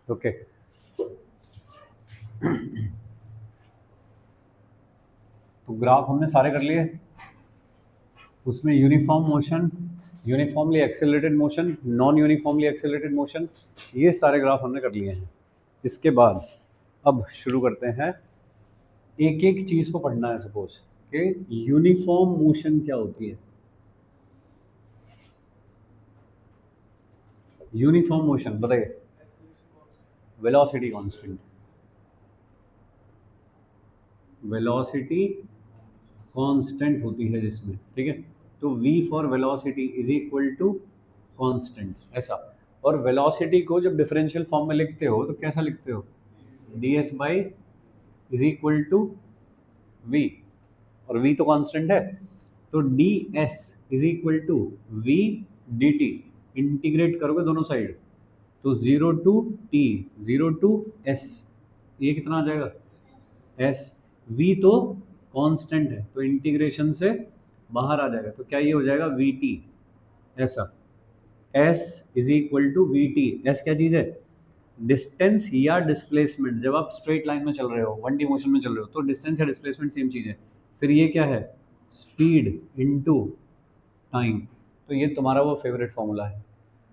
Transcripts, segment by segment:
Okay. तो graph हमने सारे कर लिए। उसमें uniform motion, uniformly accelerated motion, non uniformly accelerated motion, ये सारे ग्राफ हमने कर लिए हैं। इसके बाद अब शुरू करते हैं, एक एक चीज़ को पढ़ना है। सपोज कि यूनिफॉर्म मोशन क्या होती है। यूनिफॉर्म मोशन बताइए। वेलोसिटी कांस्टेंट, वेलोसिटी कांस्टेंट होती है जिसमें, ठीक है। तो v for velocity is equal to constant, ऐसा। और वेलोसिटी को जब डिफरेंशियल फॉर्म में लिखते हो तो कैसा लिखते हो, ds by is equal to v, और v तो कांस्टेंट है। तो ds is equal to v dt, integrate करोगे दोनों साइड तो 0 to t, 0 to s, ये कितना आ जाएगा s। v तो कांस्टेंट है तो इंटीग्रेशन से बाहर आ जाएगा, तो क्या ये हो जाएगा vt, ऐसा। s is equal to v t. S क्या चीज़ है, डिस्टेंस या डिस्प्लेसमेंट। जब आप स्ट्रेट लाइन में चल रहे हो, 1D मोशन में चल रहे हो, तो डिस्टेंस या डिस्प्लेसमेंट सेम चीज़ है। फिर ये क्या है, स्पीड इनटू टाइम। तो ये तुम्हारा वो फेवरेट फॉर्मूला है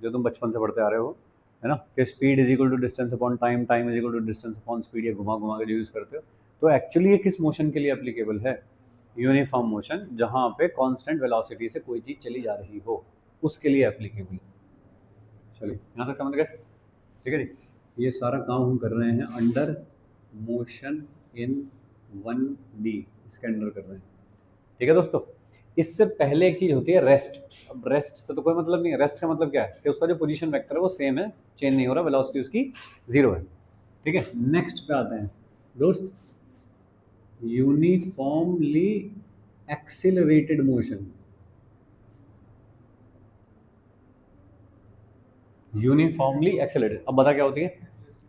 जो तुम बचपन से पढ़ते आ रहे हो, है ना, कि speed is equal to distance upon time, time is equal to distance upon speed. ये घुमा घुमा के जो यूज़ करते हो, तो एक्चुअली ये किस मोशन के लिए एप्लीकेबल है, यूनिफॉर्म मोशन, जहाँ पे कांस्टेंट वेलोसिटी से कोई चीज़ चली जा रही हो, उसके लिए एप्लीकेबल। चलिए यहाँ तक समझ गए, ठीक है जी। ये सारा काम हम कर रहे हैं अंडर मोशन इन 1D, इसके अंडर कर रहे हैं, ठीक है दोस्तों। इससे पहले एक चीज होती है रेस्ट। अब रेस्ट से तो कोई मतलब नहीं है। रेस्ट का मतलब क्या है कि उसका जो पोजीशन वेक्टर है वो सेम है, चेंज नहीं हो रहा, वेलोसिटी उसकी 0 है, ठीक है। नेक्स्ट पे आते हैं दोस्त, uniformly accelerated motion. Uniformly accelerated, अब बता क्या होती है,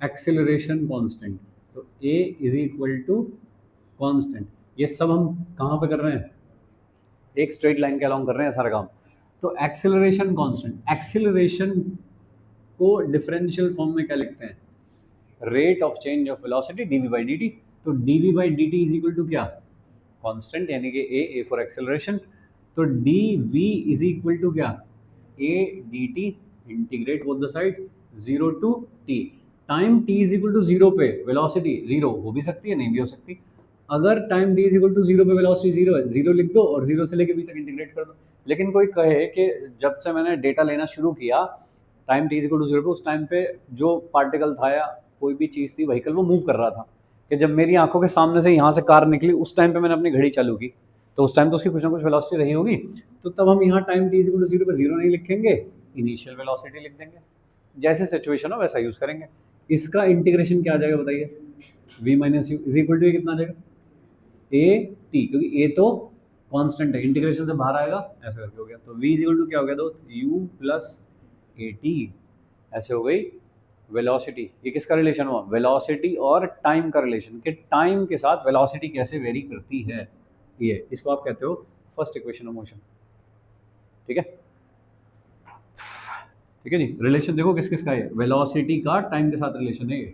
एक्सेलरेशन कांस्टेंट। तो ए इज इक्वल टू कांस्टेंट। ये सब हम कहाँ पे कर रहे हैं, एक स्ट्रेट लाइन के अलाउंग कर रहे हैं सारा काम। तो एक्सेलरेशन कांस्टेंट, एक्सेलरेशन को डिफरेंशियल फॉर्म में क्या लिखते हैं, rate of change of velocity dv by dt। तो dv by dt is equal to क्या, कांस्टेंट, यानी कि a फॉर एक्सेलरेशन। तो dv इज इक्वल टू क्या, a dt, integrate both the side 0 to t। Time t is equal to 0 पे velocity 0 हो भी सकती है, नहीं भी हो सकती। अगर time t is equal to 0 पे वेलोसिटी 0 है, 0 लिख दो और 0 से लेके b तक इंटीग्रेट कर दो। लेकिन कोई कहे कि जब से मैंने डेटा लेना शुरू किया time t is equal to 0 पे, उस टाइम पे जो पार्टिकल था या कोई भी चीज़ थी, व्हीकल, वो मूव कर रहा था, कि जब मेरी आंखों के सामने से यहाँ से कार निकली उस टाइम पे मैंने अपनी घड़ी चालू की, तो उस टाइम तो उसकी कुछ ना कुछ वेलोसिटी रही होगी। तो तब हम यहाँ time t is equal to 0 पे 0 नहीं लिखेंगे, इनिशियल वेलोसिटी लिख देंगे। जैसे सिचुएशन हो वैसा यूज़ करेंगे। इसका इंटीग्रेशन क्या आ जाएगा बताइए, v minus u is equal to कितना आ जाएगा, ए टी, क्योंकि ए तो कांस्टेंट है, इंटीग्रेशन से बाहर आएगा, ऐसे करके हो गया। तो v इज इक्वल टू क्या हो गया दोस्त, u प्लस ए टी, ऐसे हो गई वेलोसिटी। ये किसका रिलेशन हुआ, वेलोसिटी और टाइम का रिलेशन, कि टाइम के साथ वेलोसिटी कैसे वेरी करती है। ये इसको आप कहते हो फर्स्ट इक्वेशन ऑफ मोशन, ठीक है। ठीक है जी, रिलेशन देखो किस किस का है, वेलोसिटी का टाइम के साथ रिलेशन है ये।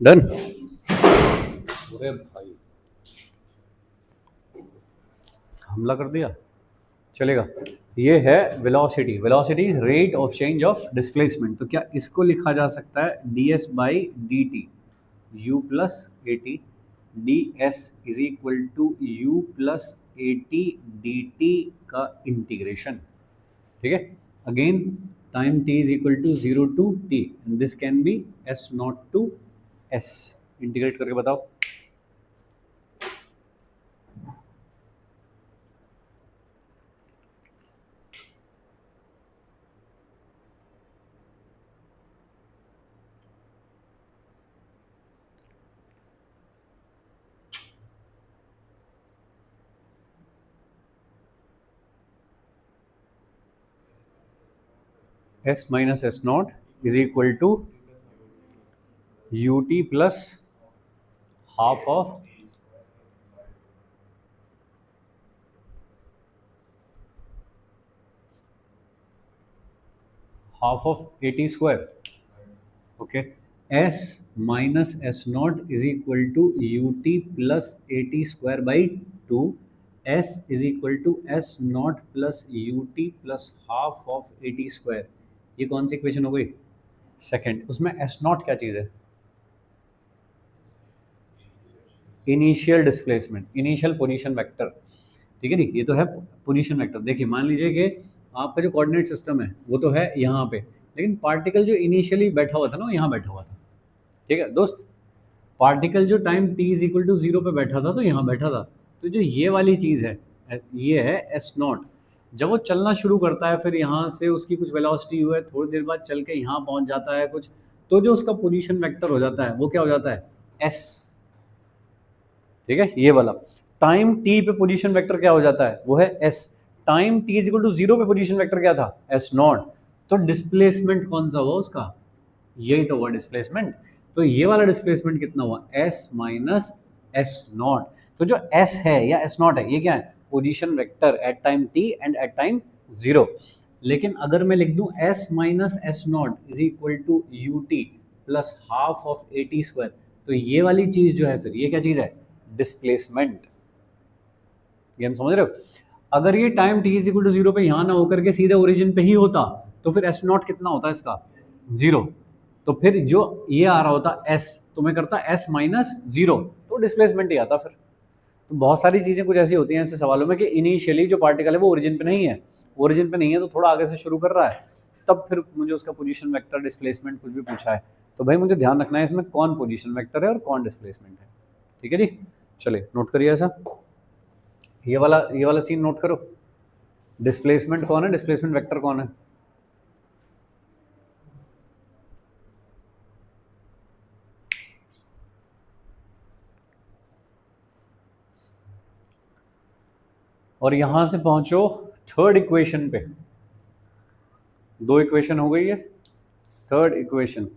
डन। अरे भाई हमला कर दिया, चलेगा। ये है velocity. Velocity is rate of change of displacement. तो क्या इसको लिखा जा सकता है d s by d t, u plus a t, d s is equal to u plus a t d t का इंटीग्रेशन। ठीक है, again time t is equal to 0 to t and this can be s naught to s। Integrate करके बताओ। s minus s naught is equal to u t plus half of a t square. Okay, s minus s naught is equal to u t plus a t square by two. s is equal to s naught plus u t plus half of a t square. ये कौन सी equation हो गई? Second. उसमें S not क्या चीज़ है? Initial displacement, initial position vector. ठीक है, नहीं ये तो है पोजीशन वेक्टर। देखिए मान लीजिए कि आपका जो कोऑर्डिनेट सिस्टम है वो तो है यहाँ पे, लेकिन पार्टिकल जो इनिशियली बैठा हुआ था ना वो यहाँ बैठा हुआ था। ठीक है दोस्त, पार्टिकल जो time t is equal to 0 पे बैठा था तो यहाँ बैठा था। तो जो ये वाली चीज़ है ये है एस नॉट। जब वो चलना शुरू करता है, फिर यहाँ से उसकी कुछ वेलोसिटी हुई है, थोड़ी देर बाद चल के यहाँ पहुँच जाता है कुछ, तो जो उसका पोजीशन वेक्टर हो जाता है वो क्या हो जाता है? एस। ठीक है, ये वाला टाइम t पे पोजीशन वेक्टर क्या हो जाता है? वो है s। Time t is equal to 0 पे पोजीशन वेक्टर क्या था? s not. तो डिस्प्लेसमेंट कौन सा हुआ उसका? यही तो हुआ डिस्प्लेसमेंट। तो ये वाला डिस्प्लेसमेंट कितना हुआ? s minus s not. तो जो s है या s नॉट है ये क्या है? Position vector at time t and at time 0। लेकिन अगर मैं लिख दूं s minus s naught is equal to u t plus half of a t square, तो ये वाली चीज जो है फिर ये क्या चीज है? डिस्प्लेसमेंट। ये हम समझ रहे हो? अगर ये time t is equal to 0 पे यहाँ ना होकर के सीधे ओरिजिन पे ही होता तो फिर s नॉट कितना होता है इसका? 0। तो फिर जो ये आ रहा होता s, तो मैं करता s माइनस 0, तो डिस्प्लेसमेंट ही आता फिर। तो बहुत सारी चीज़ें कुछ ऐसी होती हैं ऐसे सवालों में कि इनिशियली जो पार्टिकल है वो ओरिजिन पे नहीं है, ओरिजिन पे नहीं है तो थोड़ा आगे से शुरू कर रहा है, तब फिर मुझे उसका पोजीशन वेक्टर डिस्प्लेसमेंट कुछ भी पूछा है तो भाई मुझे ध्यान रखना है इसमें कौन पोजीशन वेक्टर है और कौन डिस्प्लेसमेंट है। ठीक है जी, चलिए नोट करिए ऐसा। ये वाला सीन नोट करो। डिस्प्लेसमेंट कौन है, डिस्प्लेसमेंट वेक्टर कौन है? और यहां से पहुंचो थर्ड इक्वेशन पे। दो इक्वेशन हो गई है, थर्ड इक्वेशन।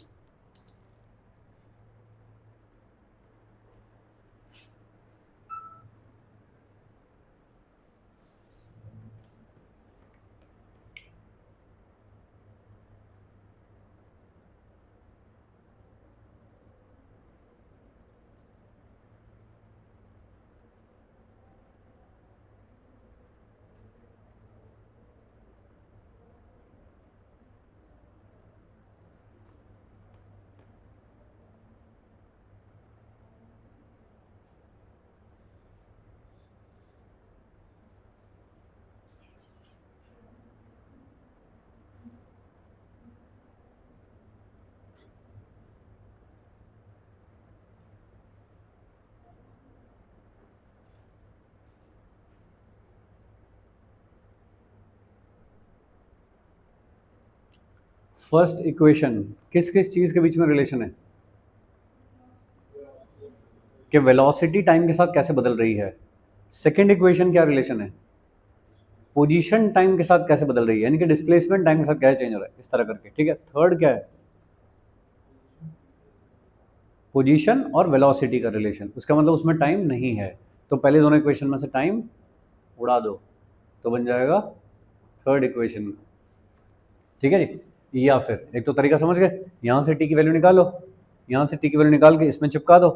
फर्स्ट इक्वेशन किस किस चीज के बीच में रिलेशन है? कि वेलोसिटी टाइम के साथ कैसे बदल रही है। सेकेंड इक्वेशन क्या रिलेशन है? पोजीशन टाइम के साथ कैसे बदल रही है, यानी कि डिस्प्लेसमेंट टाइम के साथ कैसे चेंज हो रहा है, इस तरह करके। ठीक है, थर्ड क्या है? पोजीशन और वेलोसिटी का रिलेशन। उसका मतलब उसमें टाइम नहीं है, तो पहले दोनों इक्वेशन में से टाइम उड़ा दो तो बन जाएगा थर्ड इक्वेशन। ठीक है जी, या फिर एक तो तरीका समझ गए, यहाँ से टी की वैल्यू निकालो, यहाँ से टी की वैल्यू निकाल के इसमें चिपका दो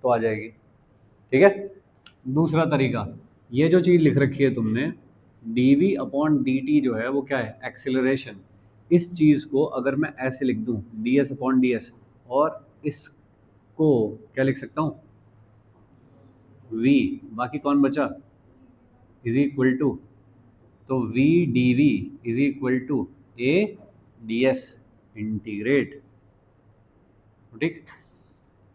तो आ जाएगी। ठीक है। दूसरा तरीका, ये जो चीज़ लिख रखी है तुमने डी अपॉन डी टी जो है वो क्या है, एक्सेलरेशन। इस चीज़ को अगर मैं ऐसे लिख दूँ D s upon d S, और इसको क्या लिख सकता हूँ, v, बाकी कौन बचा, इज इक्वल टू, तो v d v is equal to a d s integrate. ठीक।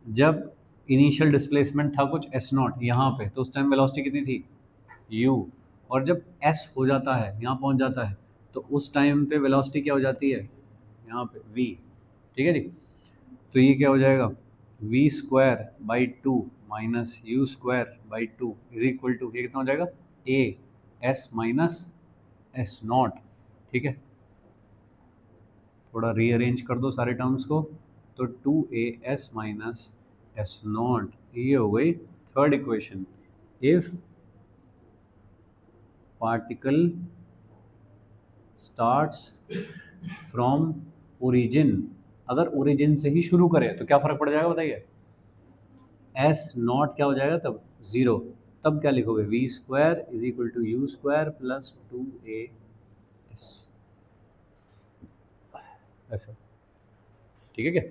जब इनिशियल डिस्प्लेसमेंट था कुछ एस नॉट यहाँ पे, तो उस टाइम वेलोसिटी कितनी थी, u, और जब s हो जाता है यहाँ पहुँच जाता है तो उस टाइम पे वेलोसिटी क्या हो जाती है, यहाँ पे v। ठीक है जी। तो ये क्या हो जाएगा, v square by two minus u square by two is equal to, ये कितना हो जाएगा, a s minus s naught. ठीक है। थोड़ा रीअरेंज कर दो सारे टर्म्स को, तो 2as माइनस एस नॉट, ये हो गई third equation. If particle starts from origin, अगर ओरिजिन से ही शुरू करें तो क्या फ़र्क पड़ जाएगा बताइए, एस नॉट क्या हो जाएगा तब, ज़ीरो। तब क्या लिखोगे, v square is equal to u square plus 2as, ऐसा। ठीक है क्या।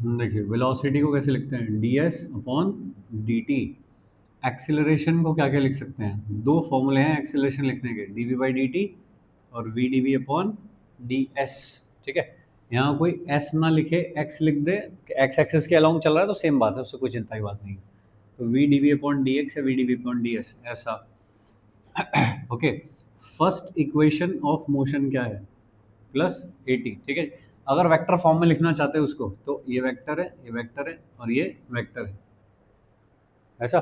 देखिए वेलोसिटी को कैसे लिखते हैं, D s upon d T. Acceleration को क्या क्या लिख सकते हैं, दो फॉर्मूले हैं एक्सेलरेशन लिखने के, d v by d t और v d v upon d s. ठीक है। यहाँ कोई एस ना लिखे, एक्स लिख दे, एक्स एक्सेस के अलाउंग चल रहा है तो सेम बात है, उससे कोई चिंता की बात नहीं है। तो v d v upon d x या v d v upon d s, ऐसा। Okay. First equation of motion क्या है, प्लस ए टी। ठीक है। अगर वेक्टर फॉर्म में लिखना चाहते हैं उसको, तो ये वेक्टर है, ये वेक्टर है और ये वेक्टर है, ऐसा।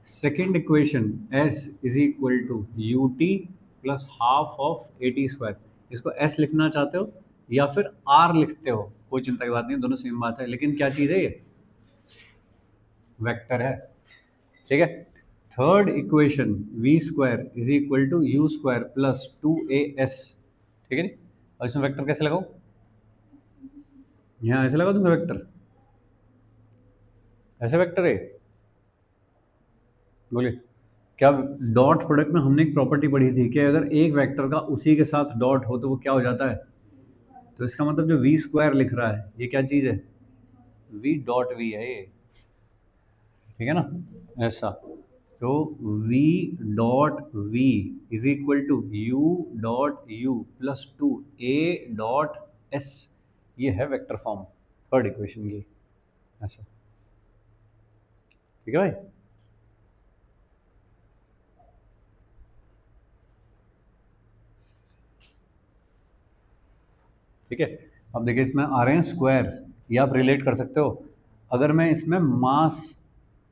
Second equation s is equal to u t plus half of a t square. इसको एस लिखना चाहते हो या फिर आर लिखते हो, कोई चिंता की बात नहीं, दोनों सेम बात है, लेकिन क्या चीज़ है, ये वेक्टर है। ठीक है। Third equation v square is equal to u square plus 2as। ठीक है नी। और इसमें वेक्टर कैसे लगाऊं, यहाँ ऐसे लगा दूंगा वेक्टर, ऐसे वेक्टर है, बोलिए। क्या डॉट प्रोडक्ट में हमने एक प्रॉपर्टी पढ़ी थी कि अगर एक वेक्टर का उसी के साथ डॉट हो तो वो क्या हो जाता है, तो इसका मतलब जो वी स्क्वायर लिख रहा है ये क्या चीज़ है, वी डॉट वी है ये। ठीक है ना, ऐसा। तो v dot v is equal to u dot u plus 2a dot s, ये है वेक्टर फॉर्म थर्ड इक्वेशन की, ऐसा। ठीक है भाई। ठीक है। अब देखिए इसमें आ रहे हैं स्क्वायर, ये आप रिलेट कर सकते हो। अगर मैं इसमें मास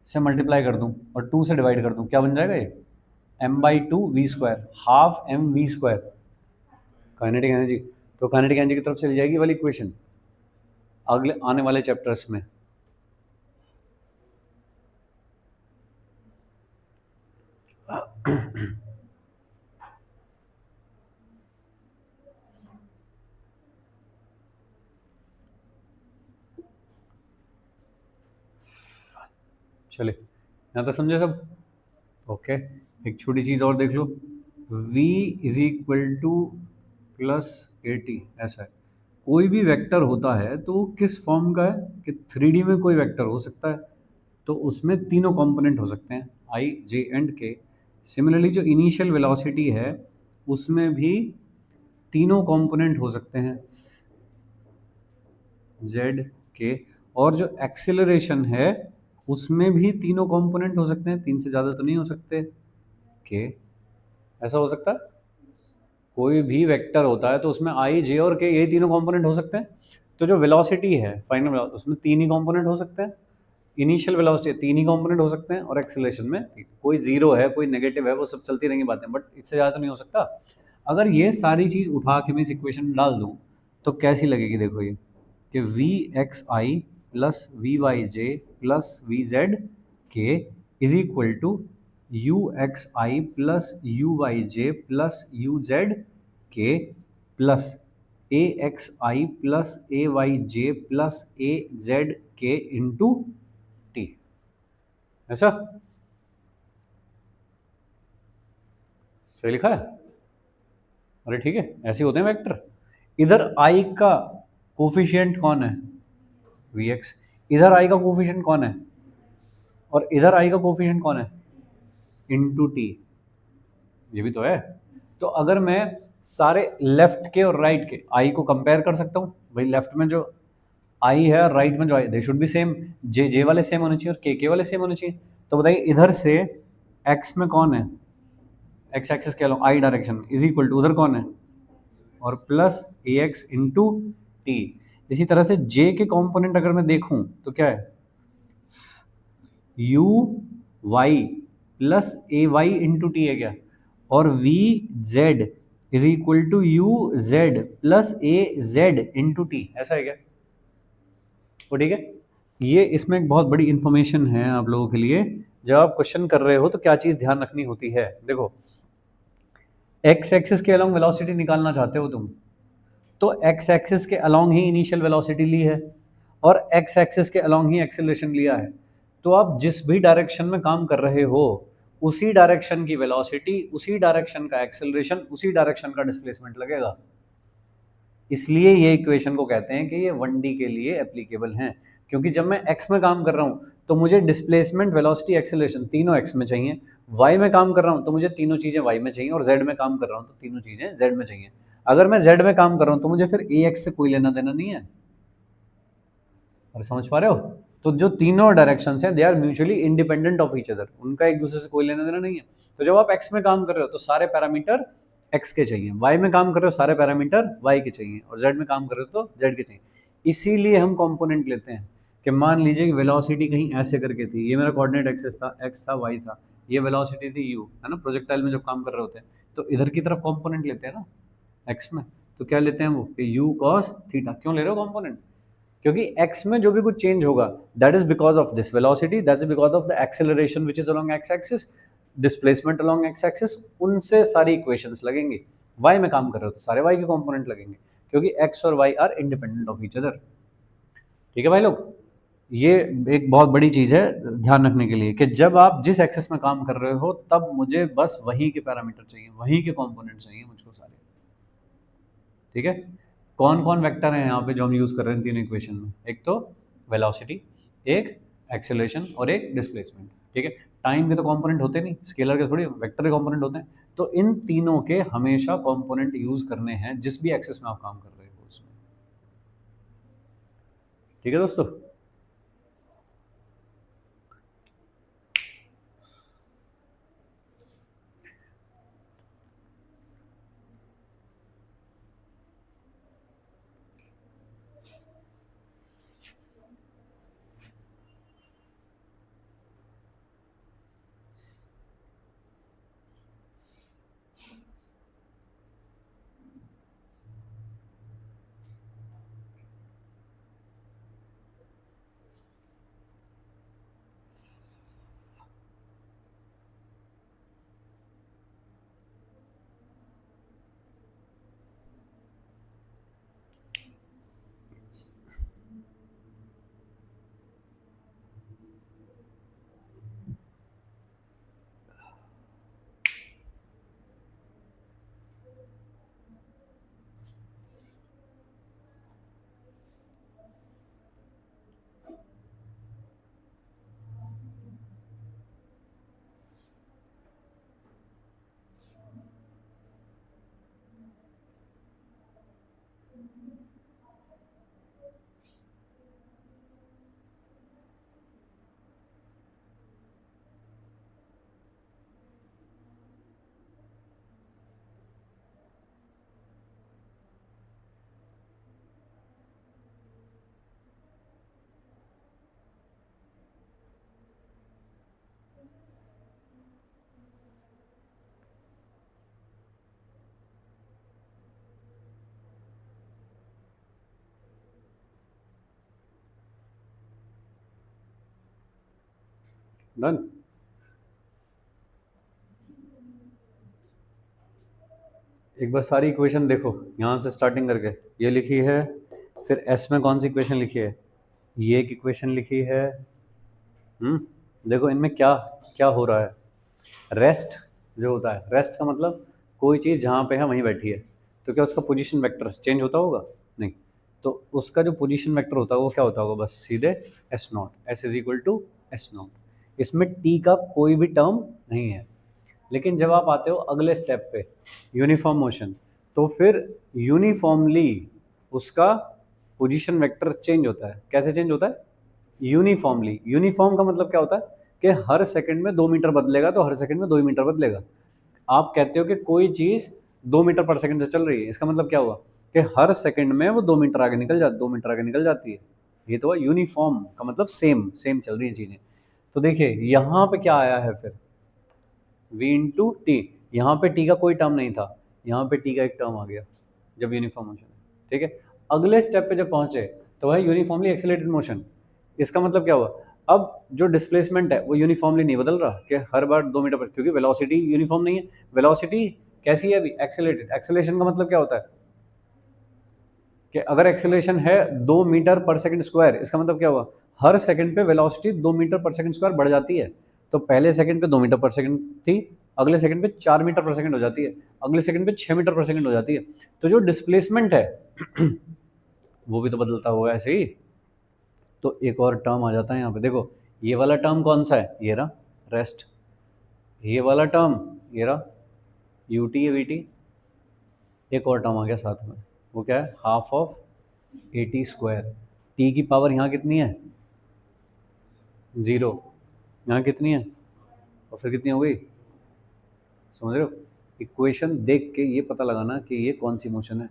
से मल्टीप्लाई कर दूं और 2 से डिवाइड कर दूं, क्या बन जाएगा ये, m by two v square, half m v square, kinetic energy. तो काइनेटिक एनर्जी की तरफ चली जाएगी वाली इक्वेशन। अगले आने वाले चैप्टर्स में। चलिए, यहाँ तक समझे सब? ओके, एक छोटी चीज़ और देख लो, v is equal two plus a T, ऐसा है। कोई भी वेक्टर होता है तो वो किस फॉर्म का है कि 3D में कोई वेक्टर हो सकता है, तो उसमें तीनों कंपोनेंट हो सकते हैं, आई जे एंड के। सिमिलरली जो इनिशियल वेलोसिटी है उसमें भी तीनों कंपोनेंट हो सकते हैं, जेड के। और जो एक्सेलरेशन है उसमें भी तीनों कंपोनेंट हो सकते हैं, तीन से ज़्यादा तो नहीं हो सकते, के। ऐसा हो सकता है, कोई भी वेक्टर होता है तो उसमें आई जे और के, यही तीनों कंपोनेंट हो सकते हैं। तो जो वेलोसिटी है फाइनल, उसमें तीन ही कंपोनेंट हो सकते हैं, इनिशियल वेलोसिटी तीन ही कंपोनेंट हो सकते हैं, और एक्सेलरेशन में कोई जीरो है कोई नेगेटिव है, वो सब चलती रहेंगी बातें, बट इससे ज़्यादा तो नहीं हो सकता। अगर ये सारी चीज़ उठा के मैं इस इक्वेशन में डाल दूँ तो कैसी लगेगी, देखो ये कि v x i plus v y j plus v z k is equal to u x i plus u y j plus u z k plus a x i plus a y j plus a z k into t. ऐसा सही लिखा है? अरे ठीक है, ऐसे होते हैं वेक्टर। इधर आई का कोफिशिएंट कौन है, वी एक्स। इधर आई का कोफिशिएंट कौन है, और इधर आई का कोफिशिएंट कौन है, इंटू टी। ये भी तो है। तो अगर मैं सारे लेफ्ट के और राइट के आई को कंपेयर कर सकता हूँ, भाई लेफ्ट में जो आई है और राइट में जो आई, दे शुड बी सेम, जे जे वाले सेम होने चाहिए और के वाले सेम होने चाहिए। तो बताइए इधर से एक्स में कौन है, एक्स एक्सिस के along i direction is equal to उधर कौन है, और plus a x into t. इसी तरह से जे के कंपोनेंट अगर मैं देखूं तो क्या है, u y plus a y into t है क्या, और v z is equal to u z plus a z into t, ऐसा है क्या? वो ठीक है। ये इसमें एक बहुत बड़ी इंफॉर्मेशन है आप लोगों के लिए, जब आप क्वेश्चन कर रहे हो तो क्या चीज़ ध्यान रखनी होती है। देखो, एक्स एक्सिस के अलोंग वेलोसिटी निकालना चाहते हो तुम, तो एक्स एक्सिस के अलोंग ही इनिशियल वेलोसिटी ली है और एक्स एक्सिस के अलोंग ही एक्सेलरेशन लिया है। तो आप जिस भी डायरेक्शन में काम कर रहे हो उसी डायरेक्शन की वेलोसिटी, उसी डायरेक्शन का एक्सेलरेशन, उसी डायरेक्शन का डिस्प्लेसमेंट लगेगा। इसलिए ये इक्वेशन को कहते हैं कि ये 1D के लिए एप्लीकेबल हैं, क्योंकि जब मैं x में काम कर रहा हूँ तो मुझे डिस्प्लेसमेंट, वेलोसिटी, एक्सेलरेशन तीनों x में चाहिए। y में काम कर रहा हूँ तो मुझे तीनों चीज़ें y में चाहिए, और z में काम कर रहा हूँ तो तीनों चीज़ें z में चाहिए। अगर मैं z में काम कर रहा हूँ तो मुझे फिर ax से कोई लेना देना नहीं है। और समझ पा रहे हो? तो जो तीनों डायरेक्शंस हैं they are mutually independent of each other, उनका एक दूसरे से कोई लेना देना नहीं है। तो जब आप x में काम कर रहे हो तो सारे पैरामीटर x के चाहिए, y में काम कर रहे हो सारे पैरामीटर y के चाहिए, और z में काम कर रहे हो तो z के चाहिए। इसीलिए हम कंपोनेंट लेते हैं कि मान लीजिए कि वेलोसिटी कहीं ऐसे करके थी, ये मेरा कोऑर्डिनेट एक्सिस था, x था, y था, ये वेलोसिटी थी u, है ना। प्रोजेक्टाइल में जब काम कर रहे होते हैं तो इधर की तरफ कंपोनेंट लेते हैं ना x में, तो क्या लेते हैं वो, u cos थीटा। क्यों ले रहे हो कंपोनेंट? क्योंकि x में जो भी कुछ चेंज होगा that is because of this velocity, that is because of the acceleration which is along x axis, displacement along x axis, उनसे सारी इक्वेशंस लगेंगी। y में काम कर रहे हो तो सारे y के कंपोनेंट लगेंगे, क्योंकि x और y are independent of each other. ठीक है भाई लोग, ये एक बहुत बड़ी चीज है ध्यान रखने के लिए कि जब आप जिस एक्सिस में काम कर रहे हो तब मुझे बस वही के पैरामीटर चाहिए, वही के कंपोनेंट चाहिए मुझको सारे। ठीक है। कौन कौन वेक्टर हैं यहाँ पे जो हम यूज कर रहे हैं तीनों इक्वेशन में, एक तो वेलोसिटी, एक एक्सेलरेशन और एक डिस्प्लेसमेंट। ठीक है। टाइम के तो कंपोनेंट होते नहीं, स्केलर के थोड़ी, वेक्टर के कंपोनेंट होते हैं। तो इन तीनों के हमेशा कंपोनेंट यूज करने हैं जिस भी एक्सिस में आप काम कर रहे हो उसमें। ठीक है दोस्तों। डन। एक बार सारी इक्वेशन देखो यहाँ से स्टार्टिंग करके, ये लिखी है, फिर एस में कौन सी इक्वेशन लिखी है, ये एक इक्वेशन लिखी है। देखो इनमें क्या क्या हो रहा है। रेस्ट जो होता है, रेस्ट का मतलब कोई चीज़ जहाँ पे है वहीं बैठी है, तो क्या उसका पोजीशन वेक्टर चेंज होता होगा? नहीं। तो उसका जो पोजीशन वेक्टर होता है वो क्या होता होगा? बस सीधे s naught, s is equal to s naught. इसमें टी का कोई भी टर्म नहीं है। लेकिन जब आप आते हो अगले स्टेप पे, यूनिफॉर्म मोशन, तो फिर यूनिफॉर्मली उसका पोजीशन वेक्टर चेंज होता है। कैसे चेंज होता है? यूनिफॉर्मली। यूनिफॉर्म का मतलब क्या होता है कि हर सेकंड में 2 मीटर बदलेगा, तो हर सेकंड में 2 मीटर बदलेगा। आप कहते हो कि कोई चीज़ 2 मीटर पर सेकंड से चल रही है, इसका मतलब क्या हुआ कि हर सेकंड में वो 2 मीटर आगे निकल जाती, 2 मीटर आगे निकल जाती है। ये तो यूनिफॉर्म का मतलब सेम सेम चल रही है चीज़ें। तो देखिए यहाँ पे क्या आया है फिर, v इंटू टी। यहाँ पे टी का कोई टर्म नहीं था, यहाँ पे टी का एक टर्म आ गया जब यूनिफॉर्म मोशन। ठीक है, अगले स्टेप पे जब पहुंचे तो वह यूनिफॉर्मली एक्सेलरेटेड मोशन। इसका मतलब क्या हुआ? अब जो डिस्प्लेसमेंट है वो यूनिफॉर्मली नहीं बदल रहा कि हर बार 2 मीटर पर, क्योंकि वेलोसिटी यूनिफॉर्म नहीं है। वेलोसिटी कैसी है अभी? एक्सेलरेटेड। एक्सेलरेशन का मतलब क्या होता है कि अगर एक्सेलरेशन है 2 मीटर पर सेकंड स्क्वायर, इसका मतलब क्या हुआ? हर सेकंड पे velocity 2 metre per second square बढ़ जाती है। तो पहले सेकंड पे 2 मीटर पर सेकंड थी, अगले सेकंड पे 4 मीटर पर सेकंड हो जाती है, अगले सेकंड पे 6 मीटर पर सेकंड हो जाती है। तो जो डिस्प्लेसमेंट है वो भी तो बदलता होगा ऐसे ही। तो एक और टर्म आ जाता है यहाँ पे, देखो ये वाला टर्म कौन सा है? ये रहा रेस्ट। ये वाला टर्म ये रहा यू टी वी टी। एक और टर्म आ गया साथ में, वो क्या है? Half of a t square. T की पावर यहाँ कितनी है? 0। यहाँ कितनी है? और फिर कितनी हो गई? समझ रहे हो? इक्वेशन देख के ये पता लगाना कि ये कौन सी मोशन है।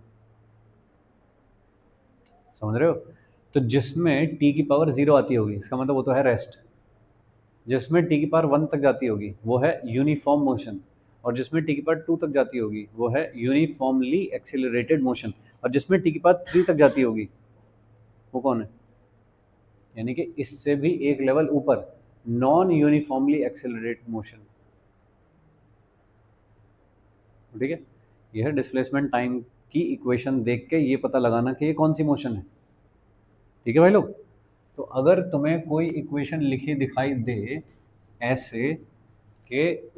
समझ रहे हो? तो जिसमें टी की पावर 0 आती होगी, इसका मतलब वो तो है रेस्ट। जिसमें टी की पावर 1 तक जाती होगी वो है यूनिफॉर्म मोशन, और जिसमें टी की पावर 2 तक जाती होगी वो है यूनिफॉर्मली एक्सिलरेटेड मोशन, और जिसमें टी की पावर 3 तक जाती होगी वो कौन है? यानी कि इससे भी एक लेवल ऊपर, नॉन यूनिफॉर्मली एक्सिलरेटेड मोशन। ठीक है, यह है डिस्प्लेसमेंट टाइम की इक्वेशन देख के ये पता लगाना कि ये कौन सी मोशन है। ठीक है भाई लोग? तो अगर तुम्हें कोई इक्वेशन लिखी दिखाई दे ऐसे कि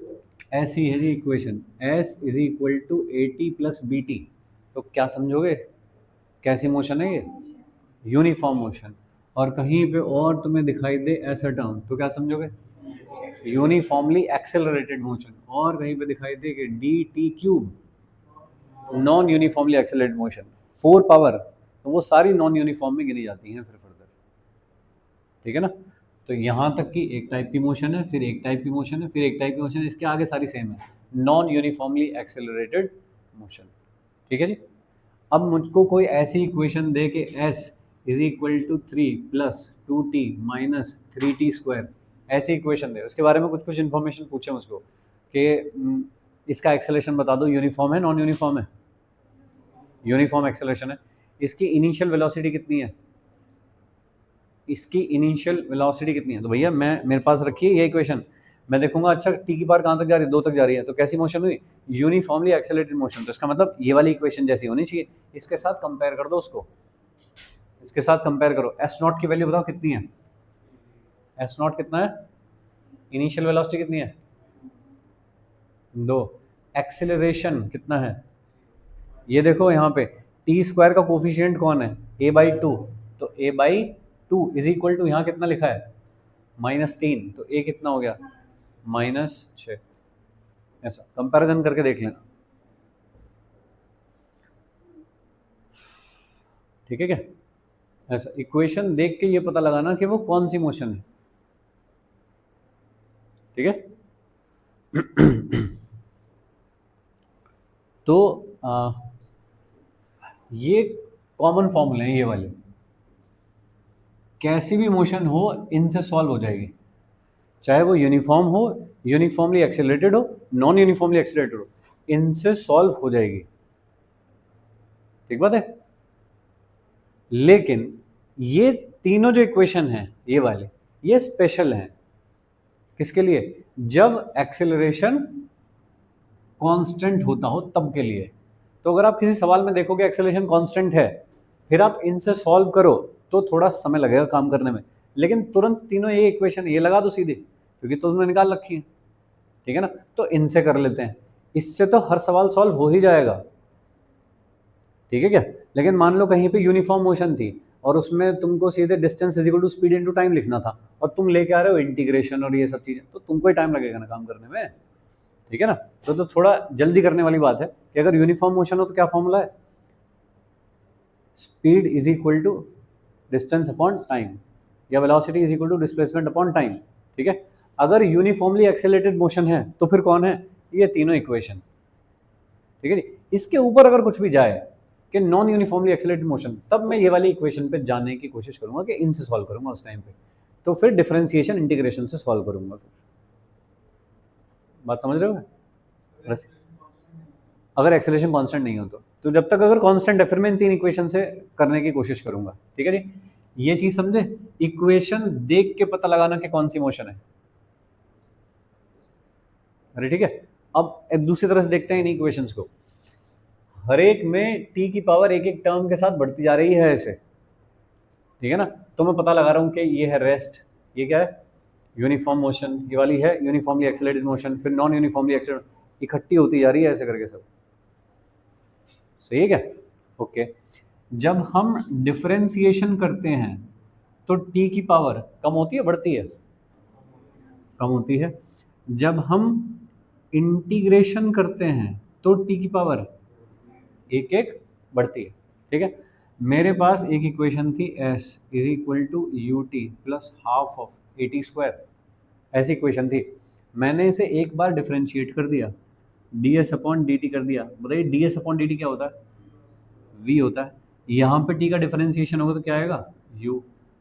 ऐसी है जी equation, s is equal to a t plus b t, तो क्या समझोगे? कैसी मोशन है ये? Uniform motion. और कहीं पे और तुम्हें दिखाई दे ऐसा टर्म, तो क्या समझोगे? Uniformly accelerated motion. और कहीं पे दिखाई दे कि D T cube, non uniformly accelerated motion, 4 power, तो वो सारी नॉन यूनिफॉर्म में गिनी जाती हैं फिर फर्दर। ठीक है ना? तो यहाँ तक की एक टाइप की मोशन है, फिर एक टाइप की मोशन है, फिर एक टाइप की मोशन है, इसके आगे सारी सेम है, नॉन यूनिफॉर्मली एक्सेलरेटेड मोशन। ठीक है जी? अब मुझको कोई ऐसी इक्वेशन दे कि s is equal to 3 plus 2t minus 3t square, ऐसी इक्वेशन दे, उसके बारे में कुछ कुछ इन्फॉर्मेशन पूछे मुझको कि इसका एक्सेलरेशन बता दो, यूनिफॉर्म है नॉन यूनिफॉर्म है? यूनिफॉर्म एक्सेलरेशन है। इसकी इनिशियल वेलोसिटी कितनी है? इसकी इनिशियल वेलोसिटी कितनी है? तो भैया मैं, मेरे पास रखिए ये इक्वेशन, मैं देखूंगा अच्छा टी की पावर कहाँ तक जा रही है? 2 तक जा रही है, तो कैसी मोशन हुई? Uniformly accelerated motion. तो इसका मतलब ये वाली इक्वेशन जैसी होनी चाहिए। इसके साथ कंपेयर कर दो उसको, इसके साथ कंपेयर करो। एस नॉट की वैल्यू बताओ कितनी है? एस नॉट कितना है? इनिशियल वेलोसिटी कितनी है? 2। एक्सेलरेशन कितना है? ये देखो यहाँ पे टी स्क्वायर का कोफिशियंट कौन है? a/2। तो a/2 इज इक्वल टू यहाँ कितना लिखा है? -3। तो a कितना हो गया? -6। ऐसा कंपैरिजन करके देख लेना। ठीक है क्या? ऐसा इक्वेशन देख के ये पता लगाना कि वो कौन सी मोशन है। ठीक है? तो ये कॉमन फॉर्मूले हैं ये वाले, कैसी भी मोशन हो इनसे सॉल्व हो जाएगी, चाहे वो यूनिफॉर्म हो, यूनिफॉर्मली एक्सेलरेटेड हो, नॉन यूनिफॉर्मली एक्सेलरेटेड हो, इनसे सॉल्व हो जाएगी। ठीक बात है? लेकिन ये तीनों जो इक्वेशन हैं ये वाले, ये स्पेशल हैं। किसके लिए? जब एक्सेलरेशन कांस्टेंट होता हो तब के लिए। तो अगर आप किसी सवाल में देखोगे एक्सेलरेशन कांस्टेंट है, फिर आप इनसे सॉल्व करो तो थोड़ा समय लगेगा काम करने में, लेकिन तुरंत तीनों ये इक्वेशन ये लगा दो सीधे, क्योंकि तुमने निकाल रखी है, ठीक है ना। तो इनसे कर लेते हैं, इससे तो हर सवाल सॉल्व हो ही जाएगा, ठीक है क्या। लेकिन मान लो कहीं पे यूनिफॉर्म मोशन थी और उसमें तुमको सीधे distance is equal to speed into time लिखना था, और तुम लेके आ रहे हो इंटीग्रेशन और ये सब चीजें, तो तुमको ही टाइम लगेगा ना काम करने में, ठीक है ना। तो थोड़ा जल्दी करने वाली बात है कि अगर यूनिफॉर्म मोशन हो तो क्या फॉर्मूला है? Speed is equal to distance upon time, या velocity is equal to displacement upon time, ठीक है। अगर यूनिफॉर्मली एक्सेलरेटेड मोशन है तो फिर कौन है? ये तीनों इक्वेशन, ठीक है जी। इसके ऊपर अगर कुछ भी जाए कि नॉन यूनिफॉर्मली एक्सेलरेटेड मोशन, तब मैं ये वाली इक्वेशन पे जाने की कोशिश करूंगा कि इनसे सॉल्व करूंगा उस टाइम पे, तो फिर डिफरेंशिएशन इंटीग्रेशन से सॉल्व करूंगा। बात समझ रहे हो? बस अगर एक्सेलरेशन कांस्टेंट नहीं हो तो जब तक अगर कांस्टेंट है फिर मैं इन तीन इक्वेशन से करने की कोशिश करूंगा, ठीक है जी। ये चीज समझे, इक्वेशन देख के पता लगाना कि कौन सी मोशन है। अरे ठीक है, अब एक दूसरी तरह से देखते हैं इन इक्वेशंस को। हर एक में टी की पावर एक एक टर्म के साथ बढ़ती जा रही है ऐसे, ठीक है ना। तो मैं पता लगा रहा हूँ कि ये है रेस्ट, ये क्या है? यूनिफॉर्म मोशन, ये वाली है यूनिफॉर्मली एक्सेलरेटेड मोशन, फिर नॉन यूनिफॉर्मली एक्सेलरेटेड, इकट्ठी होती जा रही है ऐसे करके सब, सही है क्या? ओके। जब हम डिफरेंशिएशन करते हैं तो टी की पावर कम होती है बढ़ती है? कम होती है। जब हम इंटीग्रेशन करते हैं तो टी की पावर एक एक बढ़ती है, ठीक है। मेरे पास एक इक्वेशन थी s is equal to u t plus half of a t square, ऐसी इक्वेशन थी। मैंने इसे एक बार डिफरेंशिएट कर दिया, d s upon d t कर दिया। बताइए d s upon d t क्या होता है? v होता है। यहाँ पे t का डिफरेंशिएशन होगा तो क्या आएगा? u,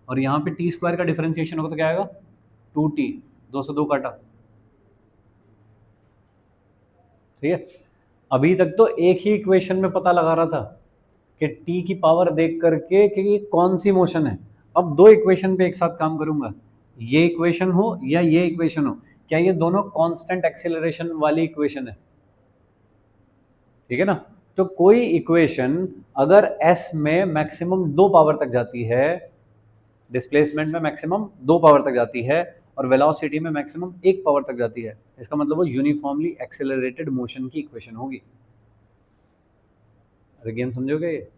और यहाँ पे टी स्क्वायर का डिफरेंशिएशन होगा तो क्या आएगा? 2t, 2 से 2 काटा, ठीक है। अभी तक तो एक ही इक्वेशन में पता लगा रहा था कि t की पावर देख करके कि ये कौन सी मोशन है। अब दो इक्वेशन पे एक साथ काम करूंगा, ये इक्वेशन हो या ये इक्वेशन हो, क्या ये दोनों कांस्टेंट एक्सेलरेशन वाली इक्वेशन है? ठीक है ना। तो कोई इक्वेशन अगर s में मैक्सिमम 2 पावर तक जाती है, डिस्प्लेसमेंट में मैक्सिमम 2 पावर तक जाती है, और वेलोसिटी में मैक्सिमम 1 पावर तक जाती है, इसका मतलब वो यूनिफॉर्मली एक्सेलरेटेड मोशन की इक्वेशन होगी। अरे गेम समझोगे ये?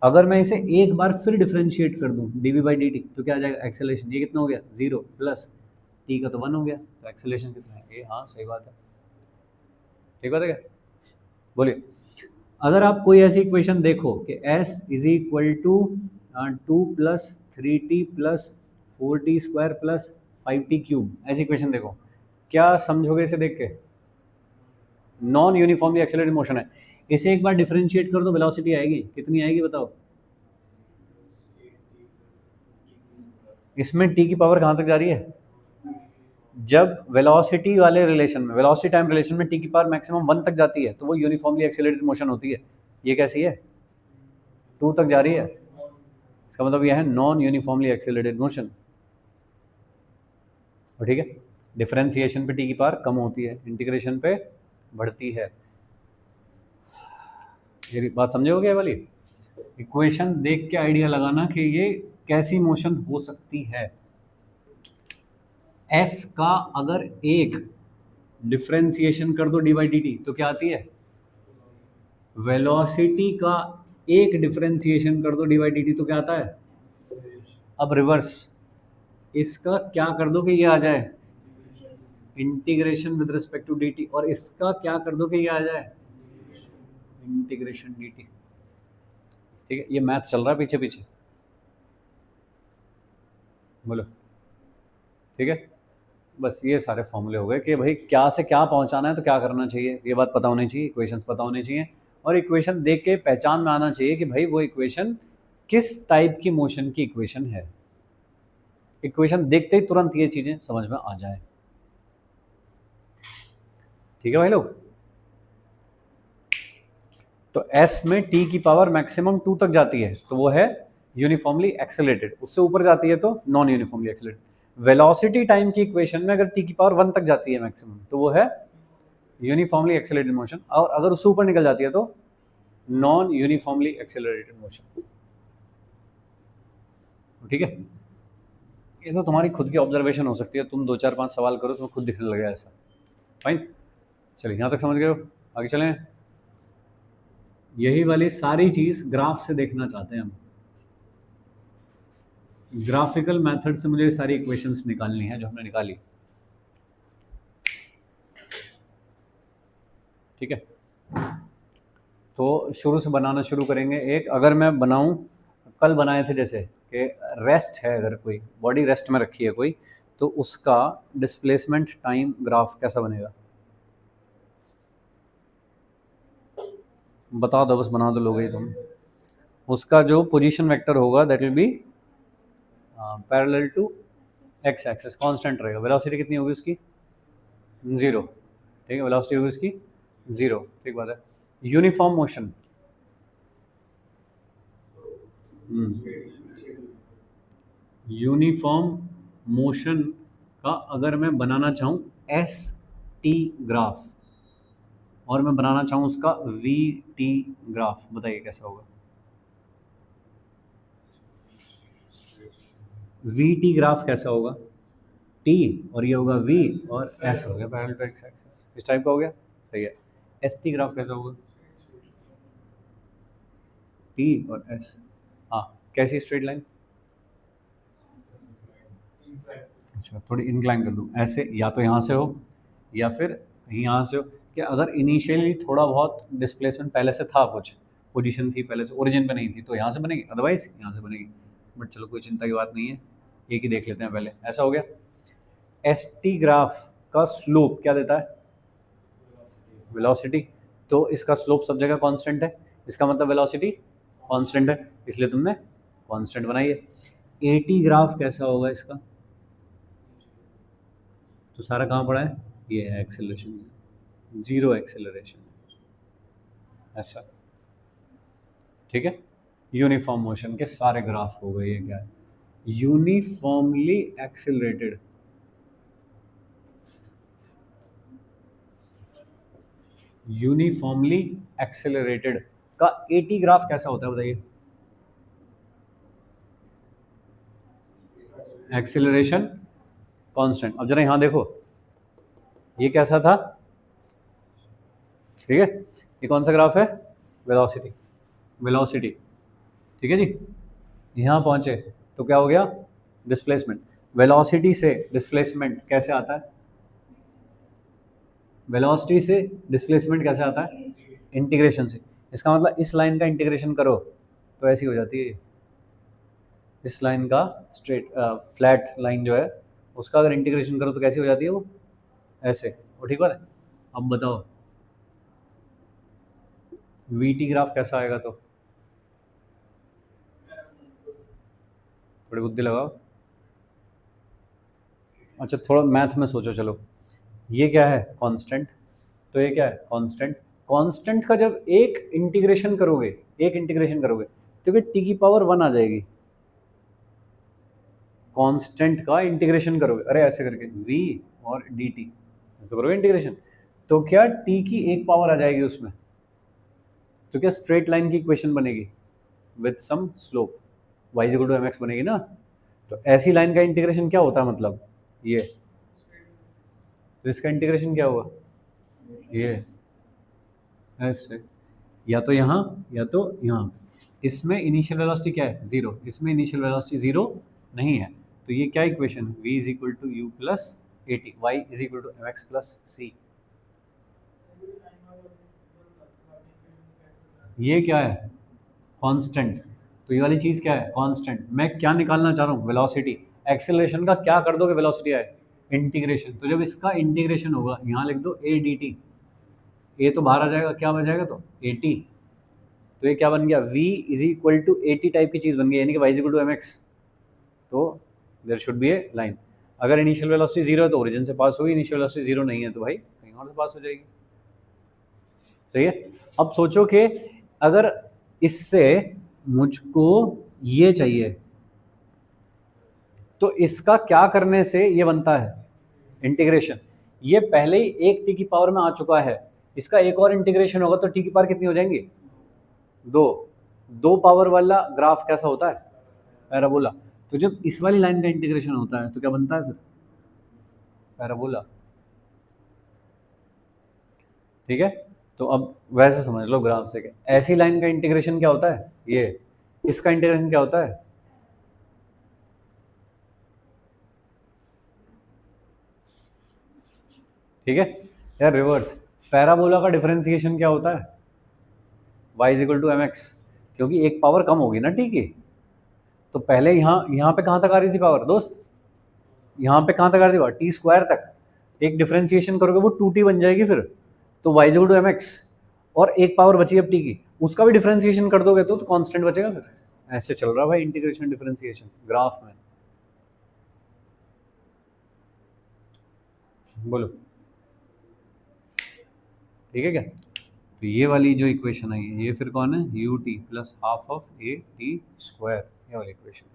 अगर मैं इसे एक बार फिर डिफरेंशिएट कर दूं d v by d t, तो क्या आ जाएगा? एक्सेलरेशन ये कितना हो गया? 0 प्लस टी का तो 1 हो गया, तो एक्सेलरेशन कितना है? ये, हाँ सही बात है, ठीक बात है क्या? बोलिए। अगर आप कोई ऐसी इक्वेशन देखो कि s is equal to 2 plus 3t plus 4t square plus 5t cube, ऐसी इक्वेशन देखो, क्या समझोगे इसे देख के? नॉन यूनिफॉर्मली एक्सेलरेटेड मोशन है। इसे एक बार डिफरेंशिएट कर दो, वेलोसिटी आएगी, कितनी आएगी बताओ? इसमें t की पावर कहाँ तक जा रही है? जब वेलोसिटी वाले रिलेशन में, वेलोसिटी टाइम रिलेशन में t की पावर मैक्सिमम 1 तक जाती है तो वो यूनिफॉर्मली एक्सेलरेटेड मोशन होती है। ये कैसी है? 2 तक जा रही है, इसका मतलब यह है नॉन यूनिफॉर्मली एक्सेलरेटेड मोशन, ठीक है। डिफरेंशिएशन पे टी की पावर कम होती है, इंटीग्रेशन पे बढ़ती है। ये बात समझे हो गया वाली? इक्वेशन देख के आइडिया लगाना कि ये कैसी मोशन हो सकती है। s का अगर एक डिफरेंशिएशन कर दो डी बाई डी टी तो क्या आती है? वेलोसिटी का एक डिफरेंशिएशन कर दो डी बाई डी टी तो क्या आता है? अब रिवर्स, इसका क्या कर दो कि ये आ जाए? Integration with respect to d t, और इसका क्या कर दो कि ये आ जाए? इंटीग्रेशन डी टी, ठीक है। ये मैथ चल रहा है पीछे पीछे, बोलो, ठीक है। बस ये सारे फॉर्मूले हो गए कि भाई क्या से क्या पहुंचाना है तो क्या करना चाहिए, ये बात पता होनी चाहिए, इक्वेशंस पता होनी चाहिए, और इक्वेशन देख के पहचान में आना चाहिए कि भाई वो इक्वेशन किस टाइप की मोशन की इक्वेशन है। इक्वेशन देखते ही तुरंत ये चीजें समझ में आ जाए, ठीक है भाई लोग। तो s में t की पावर मैक्सिमम 2 तक जाती है तो वो है यूनिफॉर्मली एक्सेलरेटेड, उससे ऊपर जाती है तो non uniformly accelerated. Velocity time की इक्वेशन में अगर टी की पावर 1 तक जाती है मैक्सिमम, तो वो है यूनिफॉर्मली एक्सेलरेटेड मोशन, और अगर उससे ऊपर निकल जाती है तो नॉन यूनिफॉर्मली एक्सेलरेटेड मोशन। ठीक है, ये तो तुम्हारी खुद की ऑब्जर्वेशन हो सकती है, तुम 2 4 5 सवाल करो तुम्हें खुद दिखने लगेगा ऐसा। फाइन, चलिए यहाँ तक समझ गए हो, आगे चलें। यही वाली सारी चीज ग्राफ से देखना चाहते हैं हम। ग्राफिकल मेथड से मुझे सारी इक्वेशंस निकालनी है जो हमने निकाली। ठीक है, तो शुरू से बनाना शुरू करेंगे। एक अगर मैं बनाऊं, कल बनाए थे जैसे कि रेस्ट है, अगर कोई बॉडी रेस्ट में रखी है कोई, तो उसका डिस्प्लेसमेंट टाइम ग्राफ कैसा बनेगा, बता दो, बस बना दो लोगे तुम। उसका जो पोजीशन वेक्टर होगा that will be parallel to x axis, constant रहेगा। वेलोसिटी कितनी होगी उसकी, 0। ठीक है, वेलोसिटी होगी उसकी 0। ठीक बात है। यूनिफॉर्म मोशन, यूनिफॉर्म मोशन का अगर मैं बनाना चाहूँ एस टी ग्राफ, और मैं बनाना चाहूँ उसका वी टी ग्राफ, बताइए कैसा होगा। वी टी ग्राफ कैसा होगा, टी और ये होगा वी और एस हो गया पैरेलल टू एक्स एक्सिस, इस टाइप का हो गया। सही है। एस टी ग्राफ कैसा होगा, टी और एस, हाँ कैसी स्ट्रेट लाइन, अच्छा थोड़ी इंक्लाइन कर दूँ ऐसे, या तो यहाँ से हो या फिर यहाँ से हो, कि अगर इनिशियली थोड़ा बहुत डिस्प्लेसमेंट पहले से था, कुछ पोजीशन थी पहले से, ओरिजिन पे नहीं थी, तो यहाँ से बनेगी, अदरवाइज यहाँ से बनेगी। बट चलो कोई चिंता की बात नहीं है, एक ही देख लेते हैं पहले। ऐसा हो गया। एस टी ग्राफ का स्लोप क्या देता है, वेलोसिटी, तो इसका स्लोप सब जगह कांस्टेंट है, इसका मतलब वेलोसिटी कांस्टेंट है, इसलिए तुमने कांस्टेंट बनाई है। ए टी ग्राफ कैसा होगा इसका, तो सारा कहाँ पड़ा है, ये है एक्सेलरेशन, 0 एक्सेलरेशन, ऐसा। ठीक है, यूनिफॉर्म मोशन के सारे ग्राफ हो गए। ये क्या है, यूनिफॉर्मली एक्सेलरेटेड, यूनिफॉर्मली एक्सेलरेटेड का एटी ग्राफ कैसा होता है बताइए। Acceleration constant. अब जरा यहाँ देखो, ये कैसा था, ठीक है, ये कौन सा ग्राफ है, वेलोसिटी, वेलोसिटी। ठीक है जी, यहाँ पहुंचे तो क्या हो गया, डिस्प्लेसमेंट। वेलोसिटी से डिस्प्लेसमेंट कैसे आता है, वेलोसिटी से डिस्प्लेसमेंट कैसे आता है, इंटीग्रेशन से। इसका मतलब इस लाइन का इंटीग्रेशन करो तो ऐसी हो जाती है, इस लाइन का स्ट्रेट फ्लैट लाइन जो है उसका अगर इंटीग्रेशन करो तो कैसी हो जाती है वो, ऐसे। वो ठीक बात है। अब बताओ वी टी ग्राफ कैसा आएगा, तो थोड़ी बुद्धि लगाओ। अच्छा थोड़ा मैथ में सोचो, चलो ये क्या है कांस्टेंट, तो ये क्या है कांस्टेंट। कांस्टेंट का जब एक इंटीग्रेशन करोगे, एक इंटीग्रेशन करोगे तो क्या टी की पावर 1 आ जाएगी। कांस्टेंट का इंटीग्रेशन करोगे, अरे ऐसे करके v और dt तो करोगे इंटीग्रेशन, तो क्या t की एक पावर आ जाएगी उसमें, तो क्या स्ट्रेट लाइन की इक्वेशन बनेगी with some slope, y equal to mx बनेगी ना। तो ऐसी लाइन का इंटीग्रेशन क्या होता है, मतलब ये, तो इसका इंटीग्रेशन क्या होगा, ये ऐसे, या तो यहाँ या तो यहाँ। इसमें इनिशियल वेलोसिटी क्या है, 0, इसमें इनिशियल वेलोसिटी 0 नहीं है, तो ये क्या इक्वेशन है, v is equal to u plus a t, y is equal to m x plus c. ये क्या है कांस्टेंट, तो ये वाली चीज़ क्या है कांस्टेंट। मैं क्या निकालना चाह रहा हूँ, वेलोसिटी। एक्सेलरेशन का क्या कर दोगे वेलोसिटी आए, इंटीग्रेशन। तो जब इसका इंटीग्रेशन होगा, यहाँ लिख दो ए डी टी, ए तो बाहर आ जाएगा, क्या बन जाएगा तो ए टी, तो ये क्या बन गया, v is equal to a t type की चीज़ बन गई, यानी कि y is equal to m x, तो there should be a line. अगर इनिशियल वेलोसिटी 0 है तो ओरिजिन से पास होगी, इनिशियल वेलोसिटी 0 नहीं है तो भाई कहीं और से पास हो जाएगी। सही है। अब सोचो कि अगर इससे मुझको ये चाहिए तो इसका क्या करने से ये बनता है इंटीग्रेशन, ये पहले ही एक टी की पावर में आ चुका है, इसका एक और इंटीग्रेशन होगा तो टी की पावर कितनी हो जाएंगी, दो। दो पावर वाला ग्राफ कैसा होता है, पैराबोला। तो जब इस वाली लाइन का इंटीग्रेशन होता है तो क्या बनता है फिर, पैराबोला। ठीक है, तो अब वैसे समझ लो ग्राफ से, क्या ऐसी लाइन का इंटीग्रेशन क्या होता है, ये इसका इंटीग्रेशन क्या होता है, ठीक है यार। रिवर्स पैराबोला का डिफरेंशिएशन क्या होता है, y is equal to m x, क्योंकि एक पावर कम होगी ना टी की। तो पहले यहाँ पे कहाँ तक आ रही थी पावर दोस्त, यहाँ पे कहाँ तक आ रही थी पावर, टी स्क्वायर तक। एक डिफरेंशिएशन करोगे वो 2t बन जाएगी फिर, तो y is equal to m x, और एक पावर बची अब टी की, उसका भी डिफरेंशिएशन कर दोगे तो कांस्टेंट बचेगा फिर। ऐसे चल रहा है भाई इंटीग्रेशन डिफरेंशिएशन ग्राफ में। बोलो ठीक है क्या। तो ये वाली जो इक्वेशन आई है ये फिर कौन है, you t plus half of a t square, ये वाली इक्वेशन।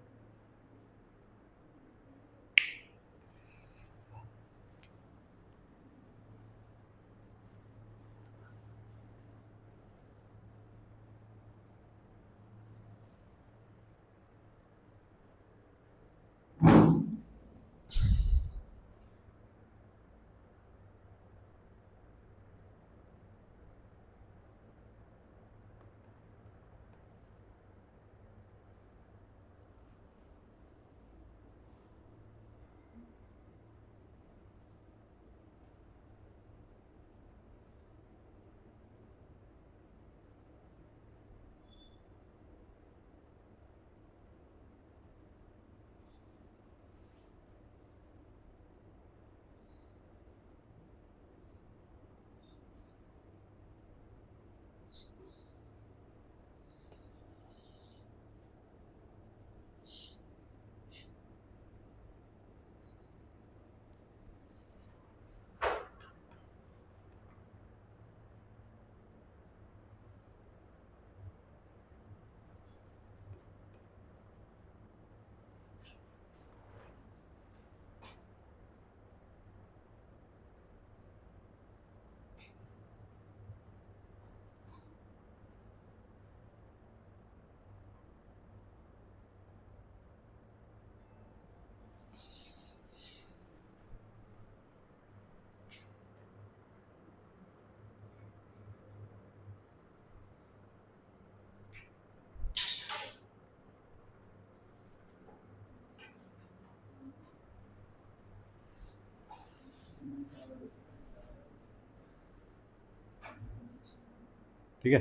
ठीक है,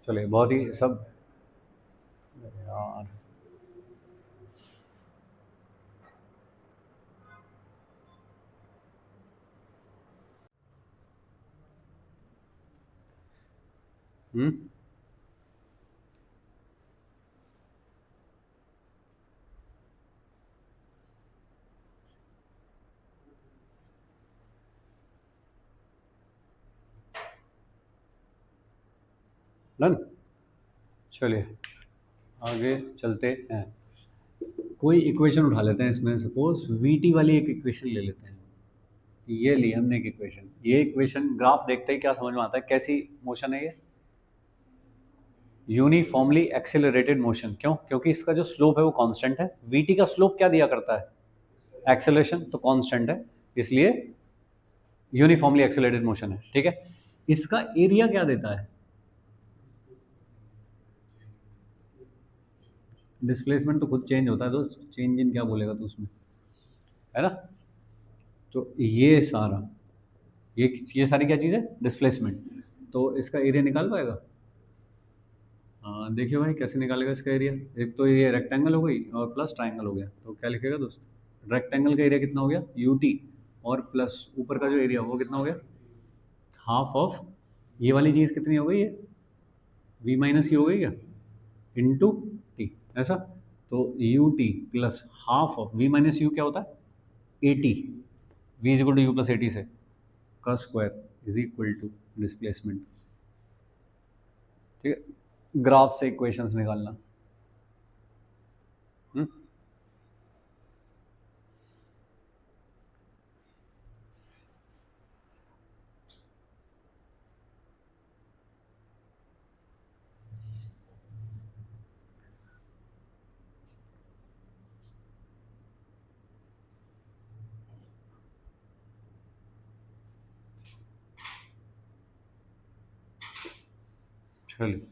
चलिए बहुत ही सब यार। हम्म, डन। चलिए आगे चलते हैं, कोई इक्वेशन उठा लेते हैं इसमें, सपोज वी टी वाली एक इक्वेशन ले लेते हैं। ये ली हमने एक इक्वेशन, ये इक्वेशन ग्राफ देखते ही क्या समझ में आता है, कैसी मोशन है ये, यूनिफॉर्मली एक्सेलरेटेड मोशन। क्यों, क्योंकि इसका जो स्लोप है वो कांस्टेंट है। वीटी का स्लोप क्या दिया करता है, एक्सेलरेशन, तो कांस्टेंट है, इसलिए यूनिफॉर्मली एक्सेलरेटेड मोशन है। ठीक है, इसका एरिया क्या देता है, डिस्प्लेसमेंट तो खुद चेंज होता है दोस्त, चेंज इन क्या बोलेगा तो उसमें, है ना। तो ये सारा, ये सारी क्या चीज़ है, डिस्प्लेसमेंट। तो इसका एरिया निकाल पाएगा, हाँ देखिए भाई कैसे निकालेगा इसका एरिया। एक तो ये रेक्टेंगल हो गई और प्लस ट्राइंगल हो गया, तो क्या लिखेगा दोस्त, रेक्टेंगल का एरिया कितना हो गया यू टी, और प्लस ऊपर का जो एरिया वो कितना हो गया, हाफ ऑफ ये वाली चीज़ कितनी हो गई है, वी माइनस यू हो गई क्या, इंटू टी, ऐसा। तो u t plus half of v minus u क्या होता है, a t, v is equal to u plus a t से, का square is equal to displacement. ठीक है, ग्राफ से इक्वेशंस निकालना। हम्म, चलिए,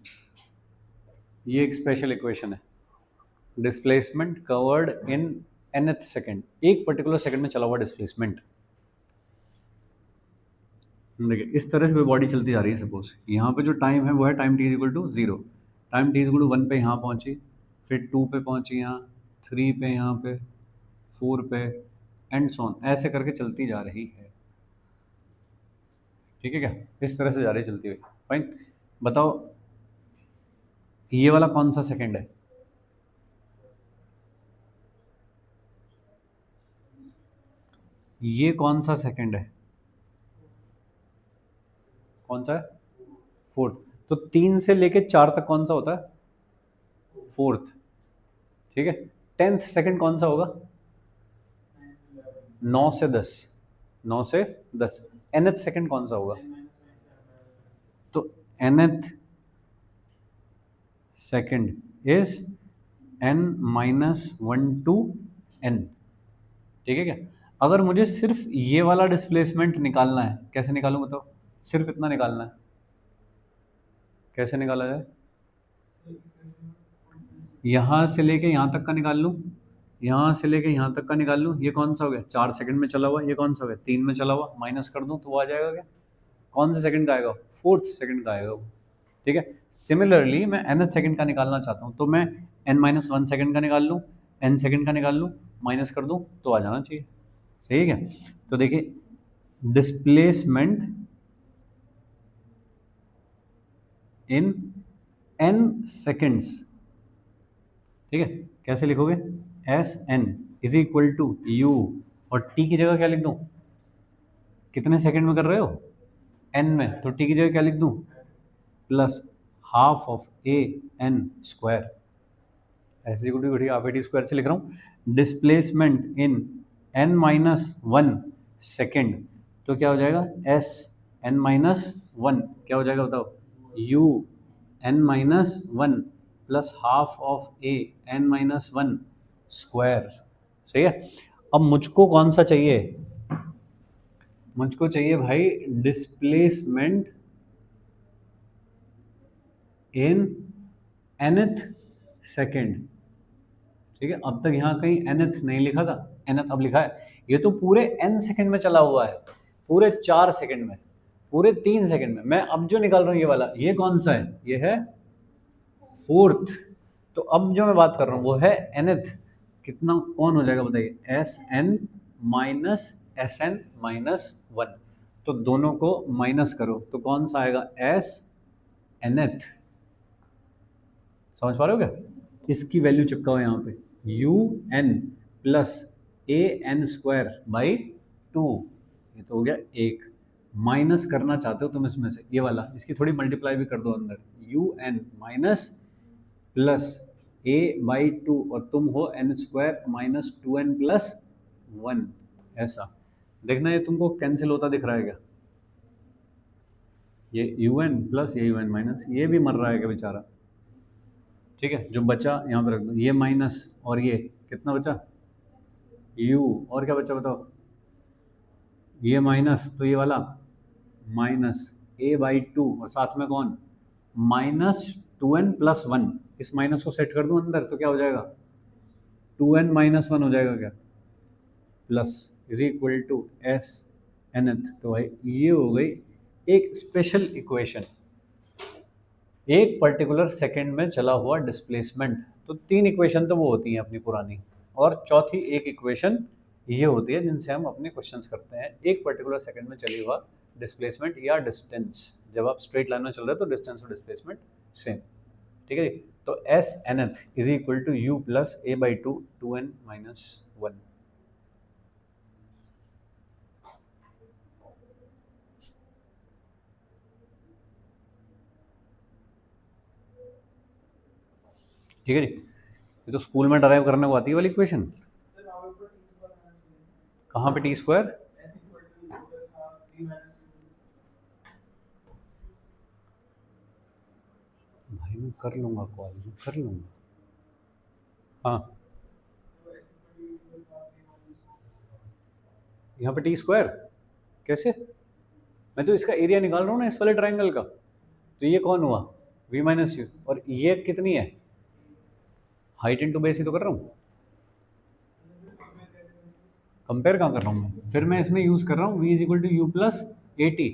ये एक स्पेशल इक्वेशन है। Displacement covered in nth second, एक पर्टिकुलर सेकंड में चला हुआ डिस्प्लेसमेंट। देखिए इस तरह से कोई बॉडी चलती जा रही है, सपोज यहाँ पे जो टाइम है वो है time t is equal to 0, time t is equal to 1 पे यहाँ पहुँची, फिर 2 पे पहुँची, यहाँ 3 पे, यहाँ पे 4 पे, एंड सो ऑन, ऐसे करके चलती जा रही है। ठीक है क्या, इस तरह से जा रही चलती हुई। फाइन, बताओ ये वाला कौन सा सेकंड है? ये कौन सा सेकंड है? कौन सा है? फोर्थ। तो 3 से लेके 4 तक कौन सा होता है? फोर्थ। ठीक है, 10th सेकंड कौन सा होगा? 9 से 10, 9 से 10। nth सेकंड कौन सा होगा? तो nth second is n minus 1 to n। ठीक है क्या, अगर मुझे सिर्फ ये वाला डिस्प्लेसमेंट निकालना है, कैसे निकालूं बताओ? सिर्फ इतना निकालना है, कैसे निकाला जाए? यहाँ से लेके यहाँ तक का निकाल लूँ, यहाँ से लेके यहाँ तक का निकाल लूँ। ये कौन सा हो गया? 4 सेकंड में चला हुआ। ये कौन सा हो गया? 3 में चला हुआ। माइनस कर दूँ तो वो आ जाएगा क्या? कौन से सेकंड का आएगा? फोर्थ सेकंड का आएगा वो। ठीक है, सिमिलरली मैं nth सेकंड का निकालना चाहता हूँ, तो मैं n माइनस 1 सेकंड का निकाल लूँ, n सेकंड का निकाल लूँ, माइनस कर दूँ तो आ जाना चाहिए। सही है क्या? तो देखिए डिस्प्लेसमेंट इन n सेकेंड्स। ठीक है, कैसे लिखोगे? S n is equal to u, और टी की जगह क्या लिख दूं? कितने सेकंड में कर रहे हो? एन में, तो टी की जगह क्या लिख दूं? Plus half of a n square. ऐसी goody goody half a t square से लिख रहा हूँ। Displacement in n minus 1 second, तो क्या हो जाएगा? एस एन माइनस 1 क्या हो जाएगा बताओ? U n minus 1 plus half of a n minus 1 square. सही है। अब मुझको कौन सा चाहिए? मुझको चाहिए भाई डिस्प्लेसमेंट इन nth सेकेंड। ठीक है, अब तक यहाँ कहीं nth नहीं लिखा था, nth अब लिखा है। ये तो पूरे n सेकेंड में चला हुआ है, पूरे 4 सेकेंड में, पूरे 3 सेकेंड में। मैं अब जो निकाल रहा हूँ ये वाला, ये कौन सा है? ये है फोर्थ। तो अब जो मैं बात कर रहा हूँ वो है nth। कितना कौन हो जाएगा बताइए? S n minus s n minus 1। तो दोनों को माइनस करो तो कौन सा आएगा? S nth। समझ पा रहे हो क्या? इसकी वैल्यू चिपकाओ यहाँ पे, u n plus a n square by 2। ये तो हो गया एक। माइनस करना चाहते हो तुम इसमें से ये वाला, इसकी थोड़ी मल्टीप्लाई भी कर दो अंदर, u n minus plus a by 2, और तुम हो N square minus 2n plus 1। ऐसा देखना, ये तुमको कैंसिल होता दिख रहा है क्या? ये यू एन प्लस ये यू एन माइनस, ये भी मर रहा है क्या बेचारा? ठीक है, जो बचा यहाँ पे रख दो, ये माइनस और ये कितना बचा? u, और क्या बचा बताओ? ये माइनस, तो ये वाला माइनस a बाई 2, और साथ में कौन? Minus 2n plus 1। इस माइनस को सेट कर दूं अंदर तो क्या हो जाएगा? 2n माइनस 1 हो जाएगा क्या? Plus is equal to s nth। तो भाई ये हो गई एक स्पेशल इक्वेशन, एक पर्टिकुलर सेकंड में चला हुआ डिस्प्लेसमेंट। तो 3 इक्वेशन तो वो होती हैं अपनी पुरानी, और चौथी एक इक्वेशन ये होती है जिनसे हम अपने क्वेश्चंस करते हैं। एक पर्टिकुलर सेकंड में चली हुआ डिस्प्लेसमेंट या डिस्टेंस, जब आप स्ट्रेट लाइन में चल रहे हो तो डिस्टेंस और डिस्प्लेसमेंट सेम। ठीक है जी, तो s nth is equal to u plus a by 2 2n minus 1। ठीक है जी, ये तो स्कूल में डराइव करने को आती है वाली इक्वेशन। कहाँ पे टी स्क्वायर? भाई मैं कर लूंगा कॉल, मैं कर लूंगा। हाँ, यहाँ पे टी स्क्वायर कैसे? मैं तो इसका एरिया निकाल रहा हूँ ना, इस वाले ट्राइंगल का। तो ये कौन हुआ? v माइनस यू, और ये कितनी है, हाइट इंटू बेस ही तो कर रहा हूँ, कंपेयर कहाँ कर रहा हूँ मैं, फिर मैं इसमें यूज़ कर रहा हूँ v is equal to u plus a t,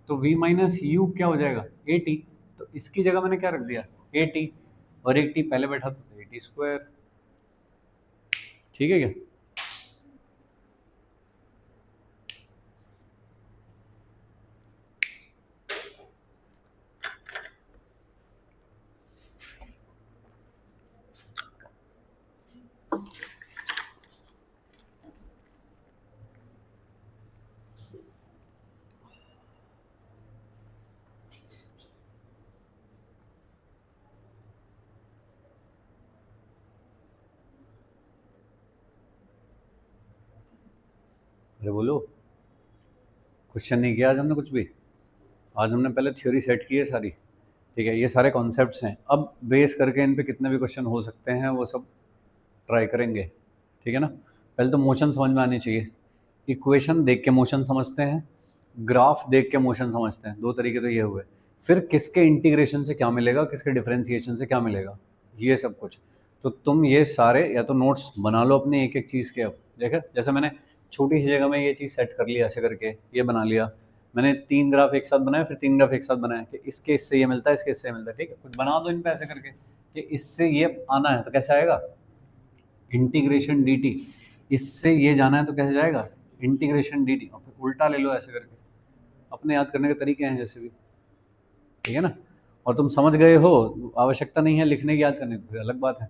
तो v माइनस यू क्या हो जाएगा ए टी, तो इसकी जगह मैंने क्या रख दिया ए टी, और एक टी पहले बैठा तो ए टी स्क्वायर, ठीक है क्या। अरे बोलो, क्वेश्चन नहीं किया आज हमने कुछ भी, आज हमने पहले थ्योरी सेट की है सारी, ठीक है, ये सारे कॉन्सेप्ट्स हैं, अब बेस करके इन पे कितने भी क्वेश्चन हो सकते हैं वो सब ट्राई करेंगे, ठीक है ना। पहले तो मोशन समझ में आनी चाहिए, इक्वेशन देख के मोशन समझते हैं, ग्राफ देख के मोशन समझते हैं, दो तरीके तो ये हुए, फिर किसके इंटीग्रेशन से क्या मिलेगा, किसके डिफरेंशिएशन से क्या मिलेगा, ये सब कुछ। तो तुम ये सारे या तो नोट्स बना लो अपने एक एक चीज़ के, अब देखे जैसे मैंने छोटी सी जगह में ये चीज़ सेट कर लिया, ऐसे करके ये बना लिया, मैंने 3 ग्राफ एक साथ बनाया, फिर 3 ग्राफ एक साथ बनाया कि इसके इससे ये मिलता है, इसके इससे ये मिलता है, ठीक है, कुछ बना दो इन पे ऐसे करके कि इससे ये आना है तो कैसे आएगा, इंटीग्रेशन डी टी, इससे ये जाना है तो कैसे जाएगा इंटीग्रेशन डी टी, और फिर उल्टा ले लो ऐसे करके, अपने याद करने के तरीके हैं जैसे भी, ठीक है ना। और तुम समझ गए हो, आवश्यकता नहीं है लिखने की, याद करने की, अलग बात है,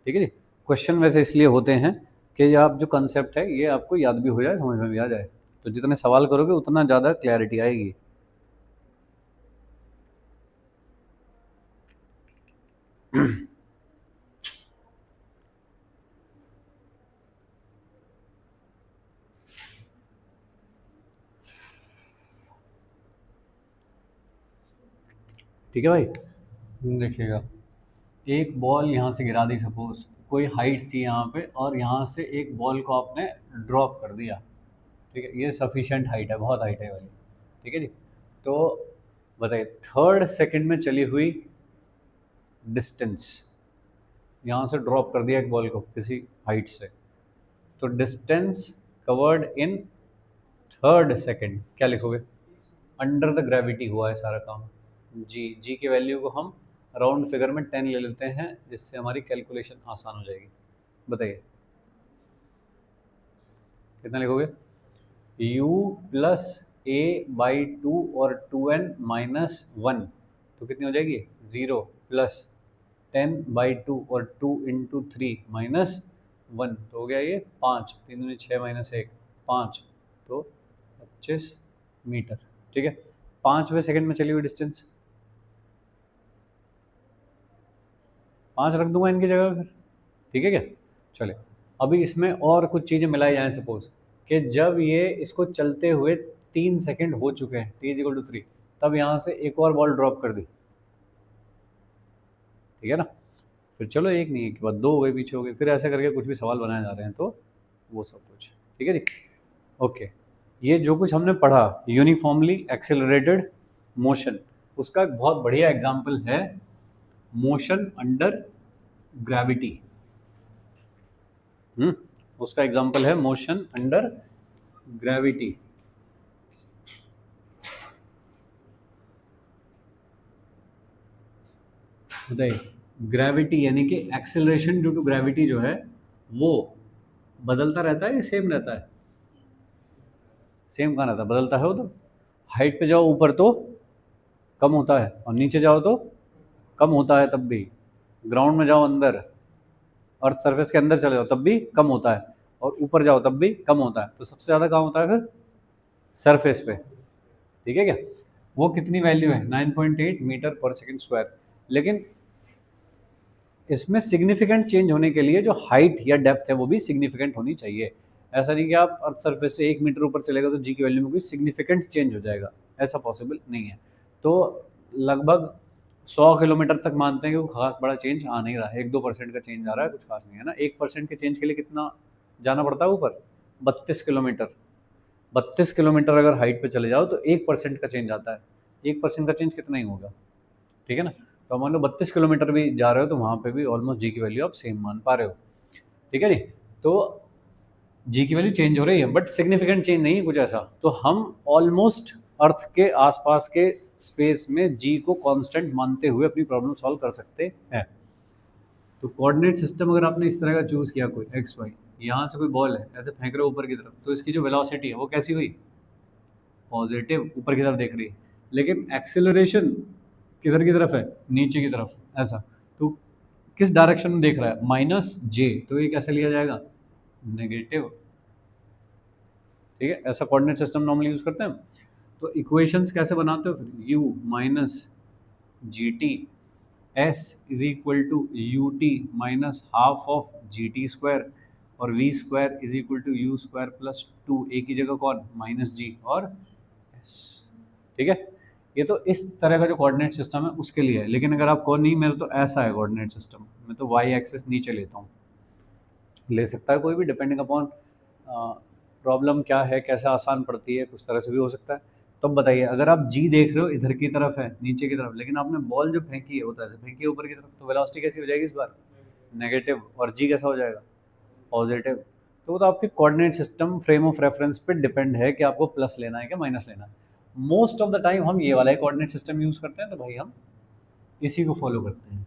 ठीक है जी। क्वेश्चन वैसे इसलिए होते हैं कि ये आप जो कंसेप्ट है ये आपको याद भी हो जाए, समझ में भी आ जाए, तो जितने सवाल करोगे उतना ज़्यादा क्लैरिटी आएगी। ठीक है भाई, देखिएगा, एक बॉल यहाँ से गिरा दी, सपोज कोई हाइट थी यहाँ पे, और यहाँ से एक बॉल को आपने ड्रॉप कर दिया, ठीक है, ये सफिशिएंट हाइट है, बहुत हाइट है वाली, ठीक है जी। तो बताइए थर्ड सेकंड में चली हुई डिस्टेंस, यहाँ से ड्रॉप कर दिया एक बॉल को किसी हाइट से, तो distance covered in third second क्या लिखोगे, अंडर द ग्रेविटी हुआ है सारा काम, जी की वैल्यू को हम राउंड फिगर में 10 ले लेते हैं, जिससे हमारी कैलकुलेशन आसान हो जाएगी। बताइए कितना लिखोगे, u plus a by two और 2n माइनस 1, तो कितनी हो जाएगी 0 प्लस 10/2 और 2 इंटू 3 माइनस 1, तो हो गया ये 5, 3 दूनी 6 माइनस 1 5, तो 25 मीटर, ठीक है। 5वें सेकंड में चली हुई डिस्टेंस 5 रख दूंगा इनकी जगह फिर, ठीक है क्या। चले, अभी इसमें और कुछ चीज़ें मिलाई जाएँ, सपोज कि जब ये इसको चलते हुए 3 सेकंड हो चुके हैं, t इज इक्वल टू 3, तब यहाँ से एक और बॉल ड्रॉप कर दी, ठीक है ना। फिर चलो एक नहीं, एक के बाद 2 हो गए, पीछे हो गए, फिर ऐसे करके कुछ भी सवाल बनाए जा रहे हैं, तो वो सब कुछ, ठीक है जी। ओके, ये जो कुछ हमने पढ़ा यूनिफॉर्मली एक्सेलरेटेड मोशन, उसका एक बहुत बढ़िया एग्जाम्पल है मोशन अंडर ग्रेविटी। उसका एग्जाम्पल है मोशन अंडर ग्रेविटी। बताइए, ग्रेविटी यानी कि एक्सेलरेशन ड्यू टू ग्रेविटी जो है वो बदलता रहता है या सेम रहता है, सेम कहाँ रहता है, बदलता है वो तो, हाइट पे जाओ ऊपर तो कम होता है, और नीचे जाओ तो कम होता है, तब भी ग्राउंड में जाओ अंदर, अर्थ सरफेस के अंदर चले जाओ तब भी कम होता है, और ऊपर जाओ तब भी कम होता है, तो सबसे ज़्यादा कहाँ होता है फिर सरफेस पे, ठीक है क्या। वो कितनी वैल्यू है 9.8 मीटर पर सेकंड स्क्वायर, लेकिन इसमें सिग्निफिकेंट चेंज होने के लिए जो हाइट या डेप्थ है वो भी सिग्निफिकेंट होनी चाहिए। ऐसा नहीं कि आप अर्थ सरफेस से 1 मीटर ऊपर चलेगा तो जी की वैल्यू में कोई सिग्निफिकेंट चेंज हो जाएगा, ऐसा पॉसिबल नहीं है। तो लगभग 100 किलोमीटर तक मानते हैं कि कोई खास बड़ा चेंज आ नहीं रहा है, 1-2% का चेंज आ रहा है, कुछ खास नहीं है ना। 1% के चेंज के लिए कितना जाना पड़ता है ऊपर, 32 किलोमीटर। 32 किलोमीटर अगर हाइट पे चले जाओ तो 1% का चेंज आता है, 1% का चेंज कितना ही होगा, ठीक है ना। तो मान लो 32 किलोमीटर भी जा रहे हो तो वहाँ पे भी ऑलमोस्ट जी की वैल्यू आप सेम मान पा रहे हो, ठीक है जी। तो जी की वैल्यू चेंज हो रही है बट सिग्निफिकेंट चेंज नहीं है कुछ ऐसा, तो हम ऑलमोस्ट अर्थ के आसपास के स्पेस में जी को कांस्टेंट मानते हुए अपनी प्रॉब्लम सॉल्व कर सकते हैं। तो कोऑर्डिनेट सिस्टम अगर आपने इस तरह का चूज़ किया, कोई एक्स वाई, यहाँ से कोई बॉल है ऐसे फेंक रहे हो ऊपर की तरफ, तो इसकी जो वेलोसिटी है वो कैसी हुई, पॉजिटिव, ऊपर की तरफ देख रही है। लेकिन एक्सेलरेशन किधर की तरफ है, नीचे की तरफ, ऐसा। तो किस डायरेक्शन में देख रहा है, माइनस जे, तो ये कैसे लिया जाएगा, नेगेटिव, ठीक है। ऐसा कोऑर्डिनेट सिस्टम नॉर्मली यूज करते हैं। तो इक्वेशंस कैसे बनाते हो फिर, u minus g t s is equal to u t minus half of g t square, और v square is equal to u square plus two, एक ही जगह कौन, माइनस जी और एस, ठीक है। ये तो इस तरह का जो कोऑर्डिनेट सिस्टम है उसके लिए है। लेकिन अगर आप कहो नहीं मेरा तो ऐसा है कोऑर्डिनेट सिस्टम, मैं तो वाई एक्सिस नीचे लेता हूँ, ले सकता है कोई भी, डिपेंडिंग अपॉन प्रॉब्लम क्या है, कैसे आसान पड़ती है, कुछ तरह से भी हो सकता है। तो अब बताइए, अगर आप जी देख रहे हो इधर की तरफ है, नीचे की तरफ, लेकिन आपने बॉल जो फेंकी है वो तो ऐसे फेंकी है ऊपर की तरफ, तो वेलोसिटी कैसी हो जाएगी इस बार, नेगेटिव, और जी कैसा हो जाएगा, पॉजिटिव। तो वो तो आपके coordinate system frame of reference पे डिपेंड है कि आपको प्लस लेना है कि माइनस लेना है। मोस्ट ऑफ द टाइम हम ये वाला ही कोऑर्डिनेट सिस्टम यूज़ करते हैं, तो भाई हम इसी को फॉलो करते हैं।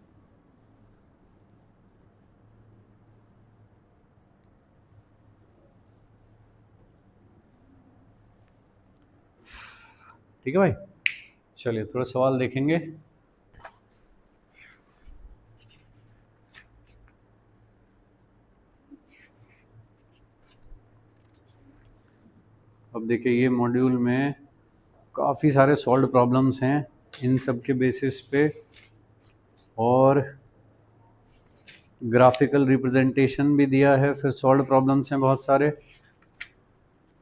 ठीक है भाई, चलिए थोड़ा सवाल देखेंगे। अब देखिए ये मॉड्यूल में काफ़ी सारे सॉल्व प्रॉब्लम्स हैं इन सब के बेसिस पे, और ग्राफिकल रिप्रेजेंटेशन भी दिया है, फिर सॉल्व प्रॉब्लम्स हैं बहुत सारे,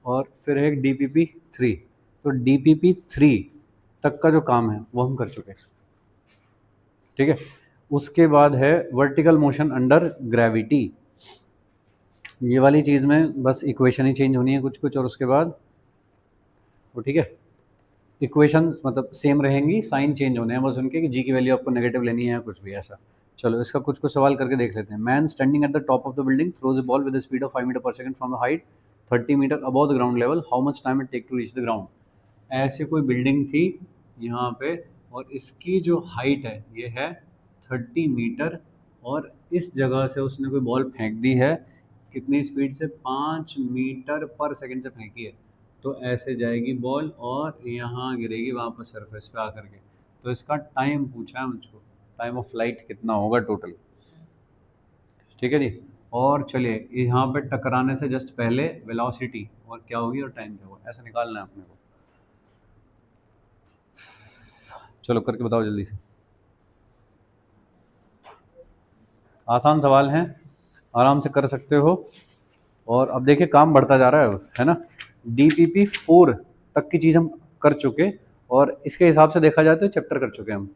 और फिर है DPP 3। तो DPP 3 तक का जो काम है वो हम कर चुके हैं, ठीक है। उसके बाद है वर्टिकल मोशन अंडर ग्रेविटी। ये वाली चीज़ में बस इक्वेशन ही चेंज होनी है कुछ कुछ, और उसके बाद वो, ठीक है, इक्वेशन मतलब सेम रहेंगी, साइन चेंज होने हैं बस उनके, कि जी की वैल्यू आपको नेगेटिव लेनी है कुछ भी ऐसा। चलो इसका कुछ कुछ सवाल करके देख लेते हैं। Man standing at the top of the building throws a ball with the speed of 5 metre per second from the height 30 metre above the ground level, how much time it take to reach the ground. ऐसे कोई building थी यहाँ पे, और इसकी जो height है ये है 30 मीटर, और इस जगह से उसने कोई बॉल फेंक दी है, कितनी स्पीड से, 5 मीटर पर सेकंड से फेंकी है। तो ऐसे जाएगी बॉल और यहाँ गिरेगी वापस सरफेस पे आकर के। तो इसका टाइम पूछा है मुझको, टाइम ऑफ फ्लाइट कितना होगा टोटल, ठीक है जी। और चलिए यहाँ पे टकराने से जस्ट पहले वेलोसिटी और क्या होगी और टाइम क्या होगा, ऐसा निकालना है अपने को। चलो करके बताओ जल्दी से, आसान सवाल हैं, आराम से कर सकते हो। और अब देखिए काम बढ़ता जा रहा है ना। DPP 4 तक की चीज़ हम कर चुके, और इसके हिसाब से देखा जाए तो चैप्टर कर चुके हम।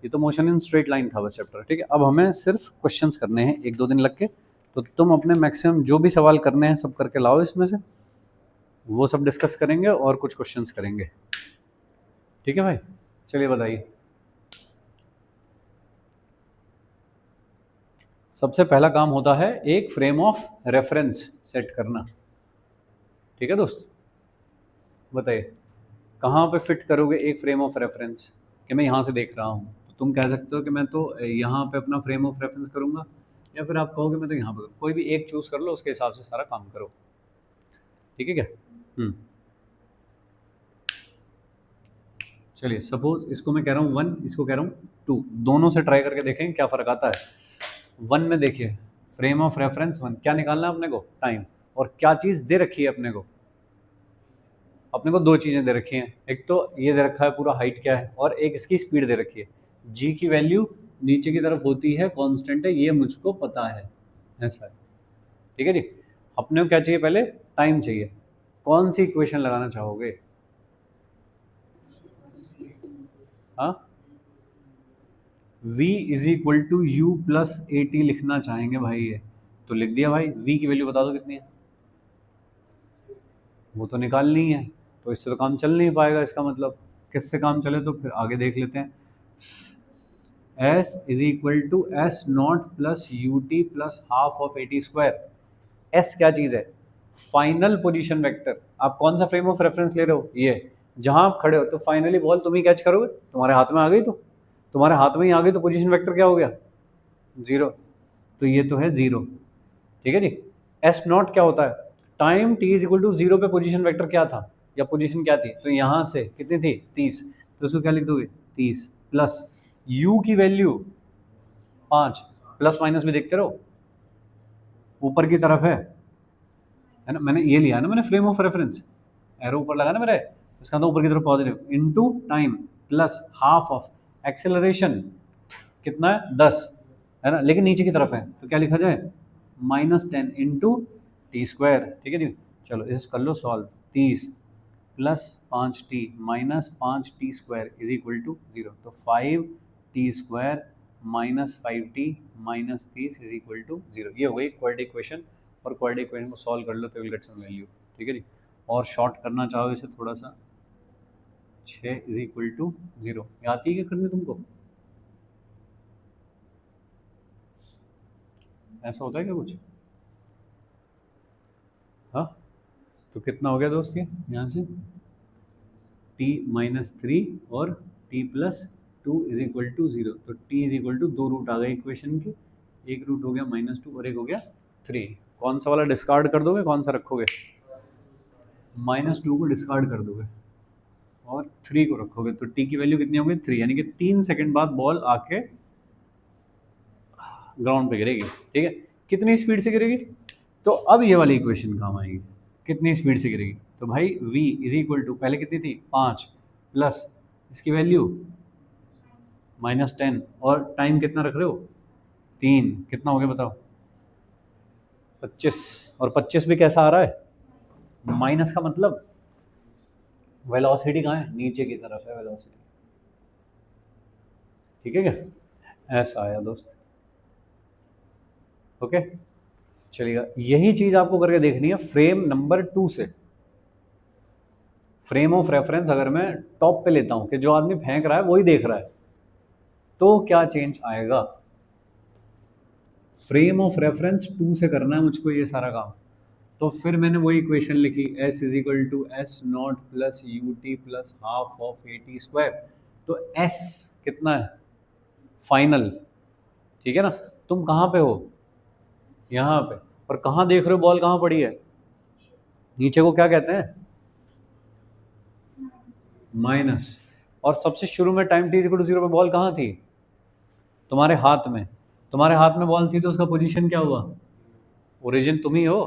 ये तो मोशन इन स्ट्रेट लाइन था बस चैप्टर, ठीक है। अब हमें सिर्फ क्वेश्चंस करने हैं 1-2 दिन लग के, तो तुम अपने मैक्सिमम जो भी सवाल करने हैं सब करके लाओ इसमें से, वो सब डिस्कस करेंगे और कुछ क्वेश्चंस करेंगे, ठीक है भाई। चलिए बताइए, सबसे पहला काम होता है एक फ्रेम ऑफ रेफरेंस सेट करना, ठीक है दोस्त। बताइए कहाँ पे फिट करोगे एक फ्रेम ऑफ रेफरेंस, कि मैं यहाँ से देख रहा हूँ तो तुम कह सकते हो कि मैं तो यहाँ पे अपना फ्रेम ऑफ रेफरेंस करूँगा, या फिर आप कहोगे मैं तो यहाँ पे, कोई भी एक चूज़ कर लो, उसके हिसाब से सारा काम करो, ठीक है क्या। चलिए सपोज इसको मैं कह रहा हूँ 1, इसको कह रहा हूँ 2, दोनों से ट्राई करके देखें क्या फ़र्क आता है। 1 में देखिए फ्रेम ऑफ रेफरेंस 1, क्या निकालना है अपने को, टाइम, और क्या चीज़ दे रखी है अपने को, अपने को 2 चीज़ें दे रखी हैं, एक तो ये दे रखा है पूरा हाइट क्या है, और एक इसकी स्पीड दे रखी है। जी की वैल्यू नीचे की तरफ होती है, कांस्टेंट है, ये मुझको पता है, ऐसा है, ठीक है जी। अपने को क्या चाहिए, पहले टाइम चाहिए। कौन सी इक्वेशन लगाना चाहोगे, हाँ, v is equal to u plus a t लिखना चाहेंगे भाई, ये तो लिख दिया भाई। v की वैल्यू बता दो कितनी है, वो तो निकालनी है, तो इससे तो काम चल नहीं पाएगा। इसका मतलब किससे काम चले, तो फिर आगे देख लेते हैं। S is equal to s naught plus u t plus half of a t square. S क्या चीज़ है? Final position vector. आप कौन सा फ्रेम ऑफ रेफरेंस ले रहे हो? ये जहां आप खड़े हो तो फाइनली बॉल तुम ही कैच करोगे, तुम्हारे हाथ में आ गई तो तुम्हारे हाथ में ही आ गई तो पोजीशन वेक्टर क्या हो गया? जीरो। तो ये तो है जीरो, ठीक है जी। एस नॉट क्या होता है? Time t is equal to zero पे पोजीशन वेक्टर क्या था या पोजीशन क्या थी? तो यहाँ से कितनी थी? 30। तो उसको क्या लिख दोगे? 30 प्लस यू की वैल्यू 5, प्लस माइनस भी देखते रहो, ऊपर की तरफ है ना। मैंने ये लिया ना, मैंने फ्रेम ऑफ रेफरेंस, एरो ऊपर लगा ना मेरे, इसका तो ऊपर की तरफ positive into time plus half of acceleration कितना है? 10 है ना, लेकिन नीचे की तरफ है तो क्या लिखा जाए? -10 इंटू टी स्क्वायर, ठीक है जी। चलो इसे कर लो solve. 30 plus 5t minus 5t square is equal to 0। तो 5t square minus 5t minus 30 is equal to 0। ये हो गई क्वाड्रेटिक इक्वेशन, और क्वाड्रेटिक इक्वेशन को सॉल्व कर लो तो विल गेट सम वैल्यू, ठीक है जी। और शॉर्ट करना चाहो इसे थोड़ा सा, 6 इज इक्वल टू 0। आती है क्या करने तुमको? ऐसा होता है क्या कुछ? हाँ, तो कितना हो गया दोस्त ये यहाँ से? t माइनस 3 और t plus 2 is equal to 0। तो t is equal to 2 root आ गए इक्वेशन के, एक रूट हो गया -2 और एक हो गया 3। कौन सा वाला डिस्कार्ड कर दोगे, कौन सा रखोगे? -2 को डिस्कार्ड कर दोगे और 3 को रखोगे, तो t की वैल्यू कितनी होगी? 3, यानी कि 3 सेकंड बाद बॉल आके ग्राउंड पे गिरेगी, ठीक है। कितनी स्पीड से गिरेगी? तो अब ये वाली इक्वेशन काम आएगी, कितनी स्पीड से गिरेगी? तो भाई v इज इक्वल टू, पहले कितनी थी? 5 प्लस इसकी वैल्यू -10 और टाइम कितना रख रहे हो? 3। कितना हो गया बताओ? 25। और 25 भी कैसा आ रहा है? माइनस का मतलब वेलोसिटी कहाँ है? नीचे की तरफ है वेलोसिटी, ठीक है क्या? ऐसा आया दोस्त, ओके चलिएगा। यही चीज आपको करके देखनी है फ्रेम नंबर 2 से। फ्रेम ऑफ रेफरेंस अगर मैं टॉप पे लेता हूं कि जो आदमी फेंक रहा है वही देख रहा है, तो क्या चेंज आएगा? फ्रेम ऑफ रेफरेंस 2 से करना है मुझको ये सारा काम। तो फिर मैंने वही इक्वेशन लिखी, s is equal to s naught plus u t plus half of a t square. तो s कितना है? फाइनल, ठीक है ना। तुम कहाँ पे हो? यहाँ पे। और कहाँ देख रहे हो बॉल कहाँ पड़ी है? नीचे को क्या कहते हैं? माइनस। और सबसे शुरू में टाइम टी इक्वल टू 0 पे बॉल कहाँ थी? तुम्हारे हाथ में। तुम्हारे हाथ में बॉल थी तो उसका पोजीशन क्या हुआ? ओरिजिन तुम ही हो,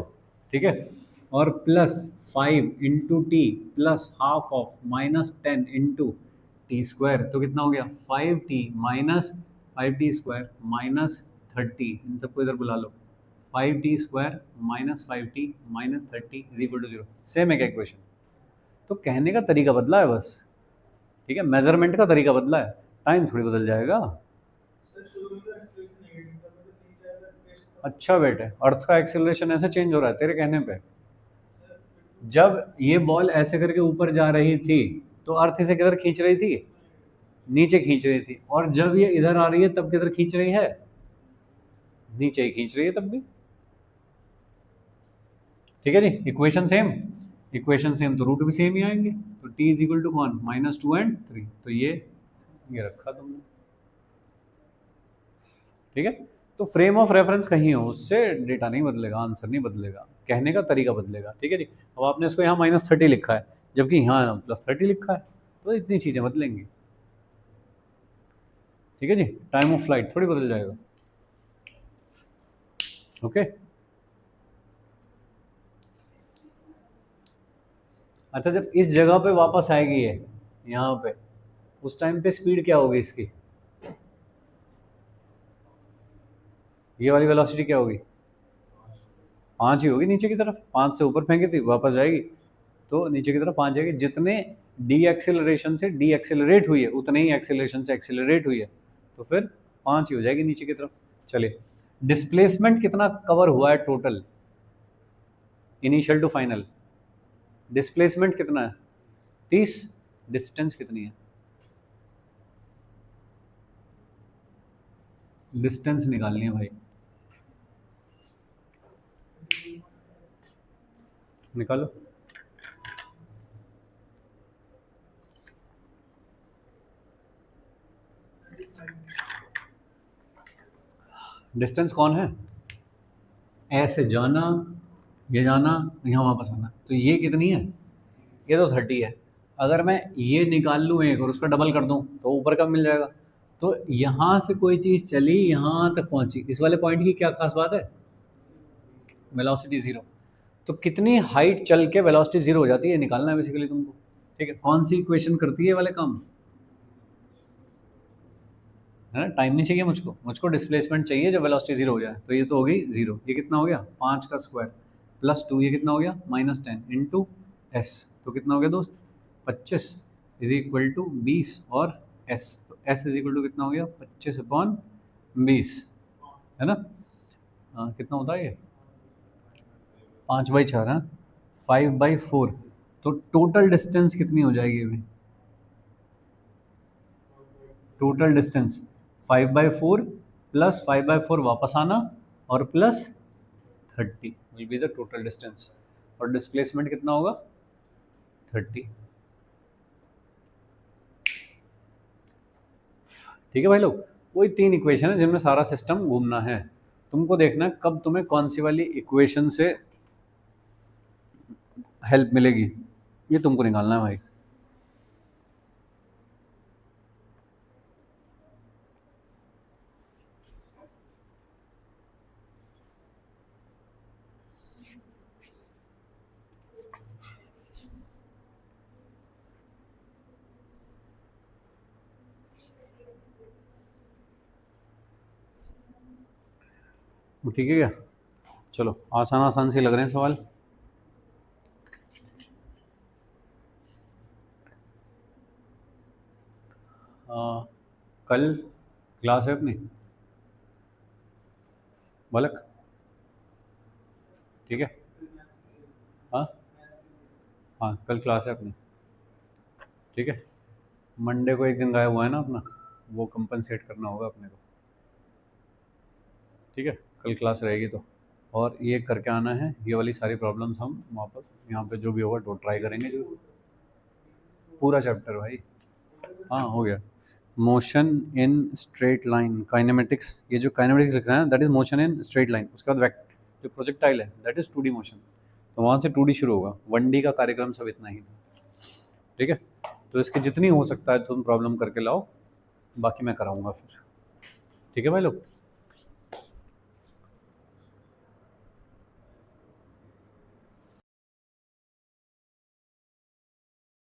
ठीक है। और plus 5 into T plus half of -10 into T square, तो कितना हो गया? 5t minus 5t square minus 30, इन सबको इधर बुला लो। 5t square minus 5t minus 30 is equal to 0। Same है क्या इक्वेशन? तो कहने का तरीका बदला है बस, ठीक है, मेजरमेंट का तरीका बदला है, टाइम थोड़ी बदल जाएगा। अच्छा बेटे, अर्थ का एक्सेलरेशन ऐसे चेंज हो रहा है तेरे कहने पे? जब ये बॉल ऐसे करके ऊपर जा रही थी तो अर्थ इसे किधर खींच रही थी? नीचे खींच रही थी। और जब ये इधर आ रही है तब किधर खींच रही है? नीचे ही खींच रही है तब भी, ठीक है जी। इक्वेशन सेम, इक्वेशन सेम तो रूट भी सेम ही आएंगे। तो t इज इक्वल टू कौन? -2 एंड 3। तो ये रखा तुमने, ठीक है। तो फ्रेम ऑफ रेफरेंस कहीं हो उससे डेटा नहीं बदलेगा, आंसर नहीं बदलेगा, कहने का तरीका बदलेगा, ठीक है जी। अब आपने इसको यहाँ -30 लिखा है जबकि यहाँ +30 लिखा है, तो इतनी चीज़ें बदलेंगी, ठीक है जी। टाइम ऑफ फ्लाइट थोड़ी बदल जाएगा, ओके। अच्छा, जब इस जगह पे वापस आएगी ये यहाँ पे, उस टाइम पे स्पीड क्या होगी इसकी? ये वाली वेलोसिटी क्या होगी? 5 ही होगी नीचे की तरफ, 5 से ऊपर फेंकी थी वापस जाएगी तो नीचे की तरफ 5 जाएगी। जितने डी एक्सेलरेशन से डी एक्सेलरेट हुई है उतने ही एक्सेलरेशन से एक्सेलरेट हुई है, तो फिर 5 ही हो जाएगी नीचे की तरफ। चलिए, डिस्प्लेसमेंट कितना कवर हुआ है total initial to final? Displacement कितना है? 30। डिस्टेंस कितनी है? डिस्टेंस निकालनी है भाई, निकालो। डिस्टेंस कौन है, ऐसे जाना, ये जाना, यहाँ वापस आना, तो ये कितनी है, ये तो 30 है। अगर मैं ये निकाल लूँ एक और उसका डबल कर दूँ तो ऊपर का मिल जाएगा। तो यहाँ से कोई चीज़ चली यहाँ तक पहुँची, इस वाले पॉइंट की क्या खास बात है, वेलोसिटी ज़ीरो। तो कितनी हाइट चल के वेलोसिटी ज़ीरो हो जाती है, ये निकालना है बेसिकली तुमको। ठीक है, कौन सी इक्वेशन करती है ये वाले काम, है ना। टाइम नहीं चाहिए मुझको, मुझको डिस्प्लेसमेंट चाहिए जब वेलोसिटी जीरो हो जाए। तो ये तो हो गई जीरो, ये कितना हो गया 5 का स्क्वायर प्लस 2, ये कितना हो गया -10 इंटू एस, तो कितना हो गया दोस्त 25 इज इक्वल टू 20 और एस, तो एस इज इक्वल टू कितना हो गया 25/20, है ना। कितना होता है ये 5/4 है, 5/4। तो टोटल डिस्टेंस कितनी हो जाएगी अभी, टोटल डिस्टेंस 5/4 प्लस 5/4 वापस आना और plus 30 will be the total distance, और डिस्प्लेसमेंट कितना होगा 30। ठीक है भाई लोग, वही 3 इक्वेशन है जिनमें सारा सिस्टम घूमना है। तुमको देखना है कब तुम्हें कौन सी वाली इक्वेशन से हेल्प मिलेगी, ये तुमको निकालना है भाई। ठीक है क्या, चलो आसान आसान से लग रहे हैं सवाल। कल क्लास है अपनी बालक, ठीक है। हाँ हाँ, कल क्लास है अपनी, ठीक है। मंडे को एक दिन गायब हुआ है ना अपना, वो कंपनसेट करना होगा अपने को, ठीक है। कल क्लास रहेगी तो, और ये करके आना है, ये वाली सारी प्रॉब्लम्स हम वापस यहाँ पे जो भी होगा तो ट्राई करेंगे, जो पूरा चैप्टर भाई। हाँ हो गया, motion in straight line kinematics, ये जो काइनेमेटिक्स लिखा है that is motion in straight line. उसके बाद वेक्ट जो प्रोजेक्टाइल है दैट इज 2D मोशन, तो वहाँ से 2D शुरू होगा, 1D का कार्यक्रम सब इतना ही था, ठीक है। तो इसकी जितनी हो सकता है तुम प्रॉब्लम करके लाओ, बाकी मैं कराऊंगा फिर, ठीक है भाई लोग।